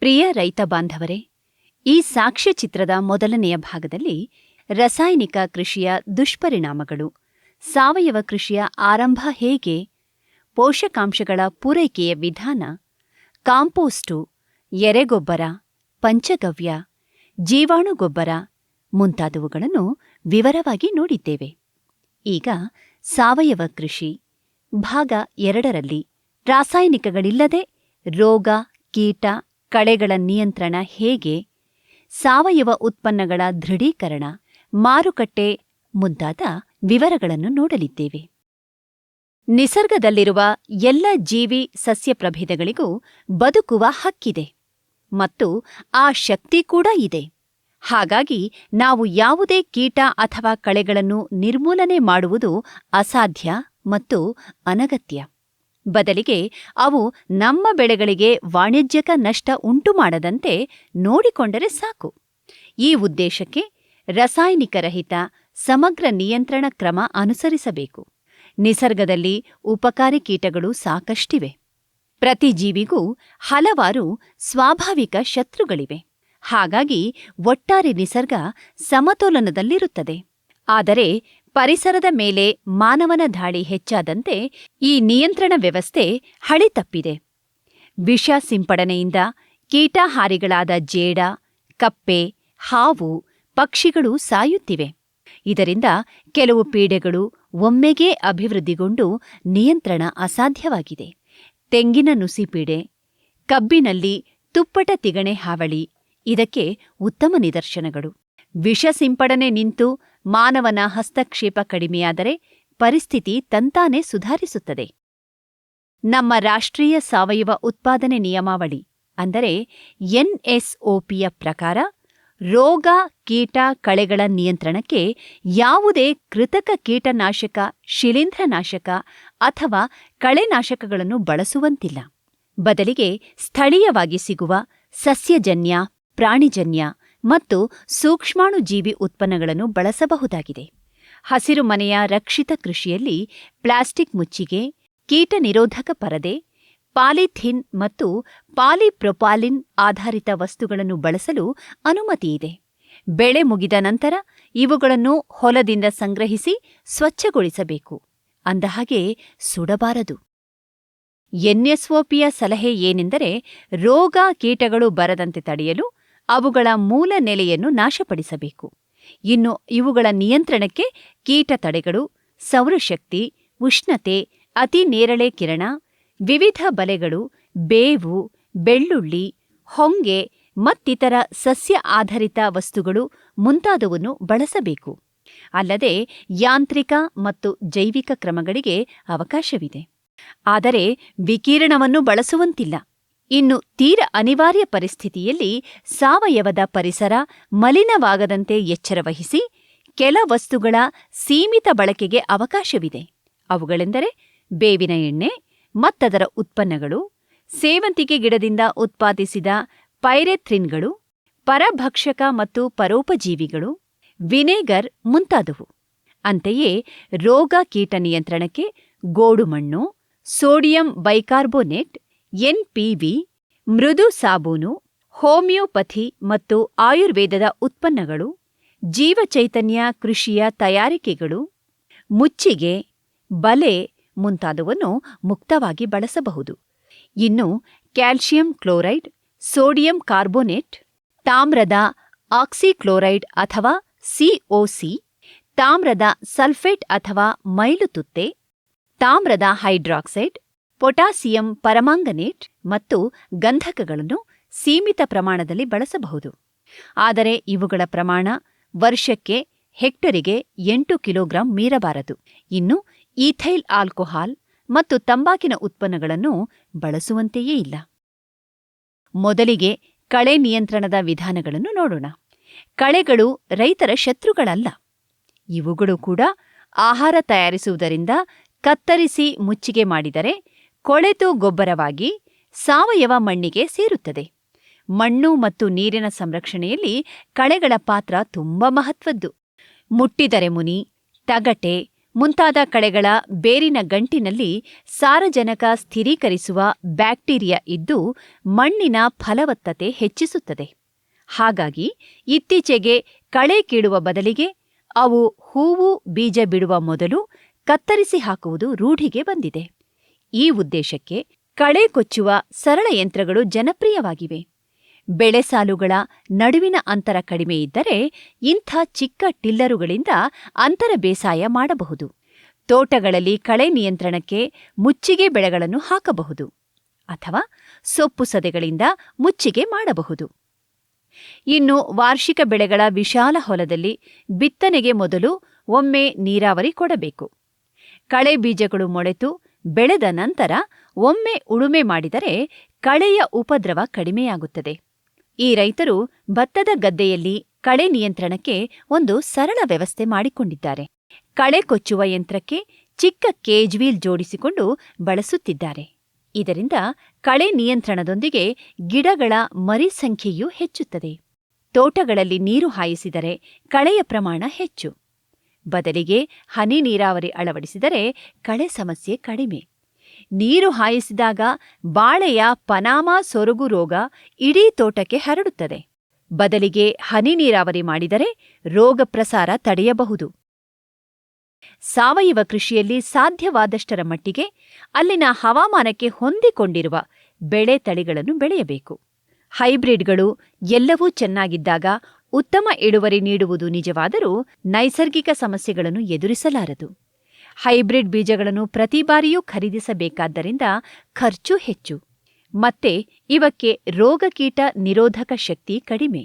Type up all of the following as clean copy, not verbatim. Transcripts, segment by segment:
ಪ್ರಿಯ ರೈತ ಬಾಂಧವರೇ, ಈ ಸಾಕ್ಷ್ಯಚಿತ್ರದ ಮೊದಲನೆಯ ಭಾಗದಲ್ಲಿ ರಾಸಾಯನಿಕ ಕೃಷಿಯ ದುಷ್ಪರಿಣಾಮಗಳು, ಸಾವಯವ ಕೃಷಿಯ ಆರಂಭ ಹೇಗೆ, ಪೋಷಕಾಂಶಗಳ ಪೂರೈಕೆಯ ವಿಧಾನ, ಕಾಂಪೋಸ್ಟು, ಎರೆಗೊಬ್ಬರ, ಪಂಚಗವ್ಯ, ಜೀವಾಣು ಗೊಬ್ಬರ ಮುಂತಾದವುಗಳನ್ನು ವಿವರವಾಗಿ ನೋಡಿದ್ದೇವೆ. ಈಗ ಸಾವಯವ ಕೃಷಿ ಭಾಗ 2ರಲ್ಲಿ ರಾಸಾಯನಿಕಗಳಿಲ್ಲದೆ ರೋಗ, ಕೀಟ, ಕಳೆಗಳ ನಿಯಂತ್ರಣ ಹೇಗೆ, ಸಾವಯವ ಉತ್ಪನ್ನಗಳ ದೃಢೀಕರಣ, ಮಾರುಕಟ್ಟೆ ಮುಂತಾದ ವಿವರಗಳನ್ನು ನೋಡಲಿದ್ದೇವೆ. ನಿಸರ್ಗದಲ್ಲಿರುವ ಎಲ್ಲ ಜೀವಿ ಸಸ್ಯ ಪ್ರಭೇದಗಳಿಗೂ ಬದುಕುವ ಹಕ್ಕಿದೆ ಮತ್ತು ಆ ಶಕ್ತಿ ಕೂಡ ಇದೆ. ಹಾಗಾಗಿ ನಾವು ಯಾವುದೇ ಕೀಟ ಅಥವಾ ಕಳೆಗಳನ್ನು ನಿರ್ಮೂಲನೆ ಮಾಡುವುದು ಅಸಾಧ್ಯ ಮತ್ತು ಅನಗತ್ಯ. ಬದಲಿಗೆ ಅವು ನಮ್ಮ ಬೆಳೆಗಳಿಗೆ ವಾಣಿಜ್ಯಿಕ ನಷ್ಟ ಉಂಟುಮಾಡದಂತೆ ನೋಡಿಕೊಂಡರೆ ಸಾಕು. ಈ ಉದ್ದೇಶಕ್ಕೆ ರಾಸಾಯನಿಕರಹಿತ ಸಮಗ್ರ ನಿಯಂತ್ರಣ ಕ್ರಮ ಅನುಸರಿಸಬೇಕು. ನಿಸರ್ಗದಲ್ಲಿ ಉಪಕಾರಿ ಕೀಟಗಳು ಸಾಕಷ್ಟಿವೆ. ಪ್ರತಿ ಜೀವಿಗೂ ಹಲವಾರು ಸ್ವಾಭಾವಿಕ ಶತ್ರುಗಳಿವೆ. ಹಾಗಾಗಿ ಒಟ್ಟಾರೆ ನಿಸರ್ಗ ಸಮತೋಲನದಲ್ಲಿರುತ್ತದೆ. ಆದರೆ ಪರಿಸರದ ಮೇಲೆ ಮಾನವನ ದಾಳಿ ಹೆಚ್ಚಾದಂತೆ ಈ ನಿಯಂತ್ರಣ ವ್ಯವಸ್ಥೆ ಹಳಿತಪ್ಪಿದೆ. ವಿಷ ಸಿಂಪಡಣೆಯಿಂದ ಕೀಟಹಾರಿಗಳಾದ ಜೇಡ, ಕಪ್ಪೆ, ಹಾವು, ಪಕ್ಷಿಗಳು ಸಾಯುತ್ತಿವೆ. ಇದರಿಂದ ಕೆಲವು ಪೀಡೆಗಳು ಒಮ್ಮೆಗೇ ಅಭಿವೃದ್ಧಿಗೊಂಡು ನಿಯಂತ್ರಣ ಅಸಾಧ್ಯವಾಗಿದೆ. ತೆಂಗಿನ ನುಸಿ ಪೀಡೆ, ಕಬ್ಬಿನಲ್ಲಿ ತುಪ್ಪಟ ತಿಗಣೆ ಹಾವಳಿ ಇದಕ್ಕೆ ಉತ್ತಮ ನಿದರ್ಶನಗಳು. ವಿಷ ಸಿಂಪಡಣೆ ನಿಂತು ಮಾನವನ ಹಸ್ತಕ್ಷೇಪ ಕಡಿಮೆಯಾದರೆ ಪರಿಸ್ಥಿತಿ ತಂತಾನೇ ಸುಧಾರಿಸುತ್ತದೆ. ನಮ್ಮ ರಾಷ್ಟ್ರೀಯ ಸಾವಯವ ಉತ್ಪಾದನೆ ನಿಯಮಾವಳಿ ಅಂದರೆ NSOPಯ ಪ್ರಕಾರ ರೋಗ, ಕೀಟ, ಕಳೆಗಳ ನಿಯಂತ್ರಣಕ್ಕೆ ಯಾವುದೇ ಕೃತಕ ಕೀಟನಾಶಕ, ಶಿಲೀಂಧ್ರನಾಶಕ ಅಥವಾ ಕಳೆನಾಶಕಗಳನ್ನು ಬಳಸುವಂತಿಲ್ಲ. ಬದಲಿಗೆ ಸ್ಥಳೀಯವಾಗಿ ಸಿಗುವ ಸಸ್ಯಜನ್ಯ, ಪ್ರಾಣಿಜನ್ಯ ಮತ್ತು ಸೂಕ್ಷ್ಮಾಣುಜೀವಿ ಉತ್ಪನ್ನಗಳನ್ನು ಬಳಸಬಹುದಾಗಿದೆ. ಹಸಿರು ಮನೆಯ ರಕ್ಷಿತ ಕೃಷಿಯಲ್ಲಿ ಪ್ಲಾಸ್ಟಿಕ್ ಮುಚ್ಚಿಗೆ, ಕೀಟ ನಿರೋಧಕ ಪರದೆ, ಪಾಲಿಥೀನ್ ಮತ್ತು ಪಾಲಿಪ್ರೊಪಾಲಿನ್ ಆಧಾರಿತ ವಸ್ತುಗಳನ್ನು ಬಳಸಲು ಅನುಮತಿಯಿದೆ. ಬೆಳೆ ಮುಗಿದ ನಂತರ ಇವುಗಳನ್ನು ಹೊಲದಿಂದ ಸಂಗ್ರಹಿಸಿ ಸ್ವಚ್ಛಗೊಳಿಸಬೇಕು. ಅಂದಹಾಗೆ ಸುಡಬಾರದು. NSOPಯ ಸಲಹೆ ಏನೆಂದರೆ ರೋಗ, ಕೀಟಗಳು ಬರದಂತೆ ತಡೆಯಲು ಅವುಗಳ ಮೂಲ ನೆಲೆಯನ್ನು ನಾಶಪಡಿಸಬೇಕು. ಇನ್ನು ಇವುಗಳ ನಿಯಂತ್ರಣಕ್ಕೆ ಕೀಟ ತಡೆಗಳು, ಸೌರಶಕ್ತಿ, ಉಷ್ಣತೆ, ಅತಿ ನೇರಳೆ ಕಿರಣ, ವಿವಿಧ ಬಲೆಗಳು, ಬೇವು, ಬೆಳ್ಳುಳ್ಳಿ, ಹೊಂಗೆ ಮತ್ತಿತರ ಸಸ್ಯ ಆಧಾರಿತ ವಸ್ತುಗಳು ಮುಂತಾದವನ್ನು ಬಳಸಬೇಕು. ಅಲ್ಲದೆ ಯಾಂತ್ರಿಕ ಮತ್ತು ಜೈವಿಕ ಕ್ರಮಗಳಿಗೆ ಅವಕಾಶವಿದೆ. ಆದರೆ ವಿಕಿರಣವನ್ನು ಬಳಸುವಂತಿಲ್ಲ. ಇನ್ನು ತೀರ ಅನಿವಾರ್ಯ ಪರಿಸ್ಥಿತಿಯಲ್ಲಿ ಸಾವಯವದ ಪರಿಸರ ಮಲಿನವಾಗದಂತೆ ಎಚ್ಚರವಹಿಸಿ ಕೆಲ ವಸ್ತುಗಳ ಸೀಮಿತ ಬಳಕೆಗೆ ಅವಕಾಶವಿದೆ. ಅವುಗಳೆಂದರೆ ಬೇವಿನ ಎಣ್ಣೆ ಮತ್ತದರ ಉತ್ಪನ್ನಗಳು, ಸೇವಂತಿಗೆ ಗಿಡದಿಂದ ಉತ್ಪಾದಿಸಿದ ಪೈರೆಥ್ರಿನ್ಗಳು, ಪರಭಕ್ಷಕ ಮತ್ತು ಪರೋಪಜೀವಿಗಳು, ವಿನೆಗರ್ ಮುಂತಾದವು. ಅಂತೆಯೇ ರೋಗ, ಕೀಟ ನಿಯಂತ್ರಣಕ್ಕೆ ಗೋಡುಮಣ್ಣು, ಸೋಡಿಯಂ ಬೈಕಾರ್ಬೋನೇಟ್, NPV, ಮೃದು ಸಾಬೂನು, ಹೋಮಿಯೋಪಥಿ ಮತ್ತು ಆಯುರ್ವೇದದ ಉತ್ಪನ್ನಗಳು, ಜೀವಚೈತನ್ಯ ಕೃಷಿಯ ತಯಾರಿಕೆಗಳು, ಮುಚ್ಚಿಗೆ, ಬಲೆ ಮುಂತಾದವನ್ನು ಮುಕ್ತವಾಗಿ ಬಳಸಬಹುದು. ಇನ್ನು ಕ್ಯಾಲ್ಸಿಯಂ ಕ್ಲೋರೈಡ್, ಸೋಡಿಯಂ ಕಾರ್ಬೋನೇಟ್, ತಾಮ್ರದ ಆಕ್ಸಿಕ್ಲೋರೈಡ್ ಅಥವಾ COC, ತಾಮ್ರದ ಸಲ್ಫೇಟ್ ಅಥವಾ ಮೈಲುತುತ್ತೆ, ತಾಮ್ರದ ಹೈಡ್ರಾಕ್ಸೈಡ್, ಪೊಟಾಸಿಯಂ ಪರಮಾಂಗನೇಟ್ ಮತ್ತು ಗಂಧಕಗಳನ್ನು ಸೀಮಿತ ಪ್ರಮಾಣದಲ್ಲಿ ಬಳಸಬಹುದು. ಆದರೆ ಇವುಗಳ ಪ್ರಮಾಣ ವರ್ಷಕ್ಕೆ ಹೆಕ್ಟರಿಗೆ 8 ಕಿಲೋಗ್ರಾಂ ಮೀರಬಾರದು. ಇನ್ನು ಈಥೈಲ್ ಆಲ್ಕೋಹಾಲ್ ಮತ್ತು ತಂಬಾಕಿನ ಉತ್ಪನ್ನಗಳನ್ನು ಬಳಸುವಂತೆಯೇ ಇಲ್ಲ. ಮೊದಲಿಗೆ ಕಳೆ ನಿಯಂತ್ರಣದ ವಿಧಾನಗಳನ್ನು ನೋಡೋಣ. ಕಳೆಗಳು ರೈತರ ಶತ್ರುಗಳಲ್ಲ. ಇವುಗಳು ಕೂಡ ಆಹಾರ ತಯಾರಿಸುವುದರಿಂದ ಕತ್ತರಿಸಿ ಮುಚ್ಚಿಗೆ ಮಾಡಿದರೆ ಕೊಳೆತು ಗೊಬ್ಬರವಾಗಿ ಸಾವಯವ ಮಣ್ಣಿಗೆ ಸೇರುತ್ತದೆ. ಮಣ್ಣು ಮತ್ತು ನೀರಿನ ಸಂರಕ್ಷಣೆಯಲ್ಲಿ ಕಳೆಗಳ ಪಾತ್ರ ತುಂಬ ಮಹತ್ವದ್ದು. ಮುಟ್ಟಿದರೆ ಮುನಿ, ತಗಟೆ, ಮುಂತಾದ ಕಳೆಗಳ ಬೇರಿನ ಗಂಟಿನಲ್ಲಿ ಸಾರಜನಕ ಸ್ಥಿರೀಕರಿಸುವ ಬ್ಯಾಕ್ಟೀರಿಯಾ ಇದ್ದು ಮಣ್ಣಿನ ಫಲವತ್ತತೆ ಹೆಚ್ಚಿಸುತ್ತದೆ. ಹಾಗಾಗಿ ಇತ್ತೀಚೆಗೆ ಕಳೆ ಕೀಳುವ ಬದಲಿಗೆ ಅವು ಹೂವು ಬೀಜ ಬಿಡುವ ಮೊದಲು ಕತ್ತರಿಸಿ ಹಾಕುವುದು ರೂಢಿಗೆ ಬಂದಿದೆ. ಈ ಉದ್ದೇಶಕ್ಕೆ ಕಳೆ ಕೊಚ್ಚುವ ಸರಳ ಯಂತ್ರಗಳು ಜನಪ್ರಿಯವಾಗಿವೆ. ಬೆಳೆಸಾಲುಗಳ ನಡುವಿನ ಅಂತರ ಕಡಿಮೆ ಇದ್ದರೆ ಇಂಥ ಚಿಕ್ಕ ಟಿಲ್ಲರುಗಳಿಂದ ಅಂತರ ಬೇಸಾಯ ಮಾಡಬಹುದು. ತೋಟಗಳಲ್ಲಿ ಕಳೆ ನಿಯಂತ್ರಣಕ್ಕೆ ಮುಚ್ಚಿಗೆ ಬೆಳೆಗಳನ್ನು ಹಾಕಬಹುದು ಅಥವಾ ಸೊಪ್ಪು ಸದೆಗಳಿಂದ ಮುಚ್ಚಿಗೆ ಮಾಡಬಹುದು. ಇನ್ನು ವಾರ್ಷಿಕ ಬೆಳೆಗಳ ವಿಶಾಲ ಹೊಲದಲ್ಲಿ ಬಿತ್ತನೆಗೆ ಮೊದಲು ಒಮ್ಮೆ ನೀರಾವರಿ ಕೊಡಬೇಕು. ಕಳೆ ಬೀಜಗಳು ಮೊಳೆತು ಬೆಳೆದ ನಂತರ ಒಮ್ಮೆ ಉಳುಮೆ ಮಾಡಿದರೆ ಕಳೆಯ ಉಪದ್ರವ ಕಡಿಮೆಯಾಗುತ್ತದೆ. ಈ ರೈತರು ಭತ್ತದ ಗದ್ದೆಯಲ್ಲಿ ಕಳೆ ನಿಯಂತ್ರಣಕ್ಕೆ ಒಂದು ಸರಳ ವ್ಯವಸ್ಥೆ ಮಾಡಿಕೊಂಡಿದ್ದಾರೆ. ಕಳೆ ಕೊಚ್ಚುವ ಯಂತ್ರಕ್ಕೆ ಚಿಕ್ಕ ಕೇಜ್ ವೀಲ್ ಜೋಡಿಸಿಕೊಂಡು ಬಳಸುತ್ತಿದ್ದಾರೆ. ಇದರಿಂದ ಕಳೆ ನಿಯಂತ್ರಣದೊಂದಿಗೆ ಗಿಡಗಳ ಮರಿ ಸಂಖ್ಯೆಯೂ ಹೆಚ್ಚುತ್ತದೆ. ತೋಟಗಳಲ್ಲಿ ನೀರು ಹಾಯಿಸಿದರೆ ಕಳೆಯ ಪ್ರಮಾಣ ಹೆಚ್ಚು. ಬದಲಿಗೆ ಹನಿ ನೀರಾವರಿ ಅಳವಡಿಸಿದರೆ ಕಳೆ ಸಮಸ್ಯೆ ಕಡಿಮೆ. ನೀರು ಹಾಯಿಸಿದಾಗ ಬಾಳೆಯ ಪನಾಮಾ ಸೊರಗು ರೋಗ ಇಡೀ ತೋಟಕ್ಕೆ ಹರಡುತ್ತದೆ. ಬದಲಿಗೆ ಹನಿ ನೀರಾವರಿ ಮಾಡಿದರೆ ರೋಗ ಪ್ರಸಾರ ತಡೆಯಬಹುದು. ಸಾವಯವ ಕೃಷಿಯಲ್ಲಿ ಸಾಧ್ಯವಾದಷ್ಟರ ಮಟ್ಟಿಗೆ ಅಲ್ಲಿನ ಹವಾಮಾನಕ್ಕೆ ಹೊಂದಿಕೊಂಡಿರುವ ಬೆಳೆ ತಳಿಗಳನ್ನು ಬೆಳೆಯಬೇಕು. ಹೈಬ್ರಿಡ್ಗಳು ಎಲ್ಲವೂ ಚೆನ್ನಾಗಿದ್ದಾಗ ಉತ್ತಮ ಇಳುವರಿ ನೀಡುವುದು ನಿಜವಾದರೂ ನೈಸರ್ಗಿಕ ಸಮಸ್ಯೆಗಳನ್ನು ಎದುರಿಸಲಾರದು. ಹೈಬ್ರಿಡ್ ಬೀಜಗಳನ್ನು ಪ್ರತಿ ಬಾರಿಯೂ ಖರೀದಿಸಬೇಕಾದ್ದರಿಂದ ಖರ್ಚು ಹೆಚ್ಚು. ಮತ್ತೆ ಇವಕ್ಕೆ ರೋಗಕೀಟ ನಿರೋಧಕ ಶಕ್ತಿ ಕಡಿಮೆ.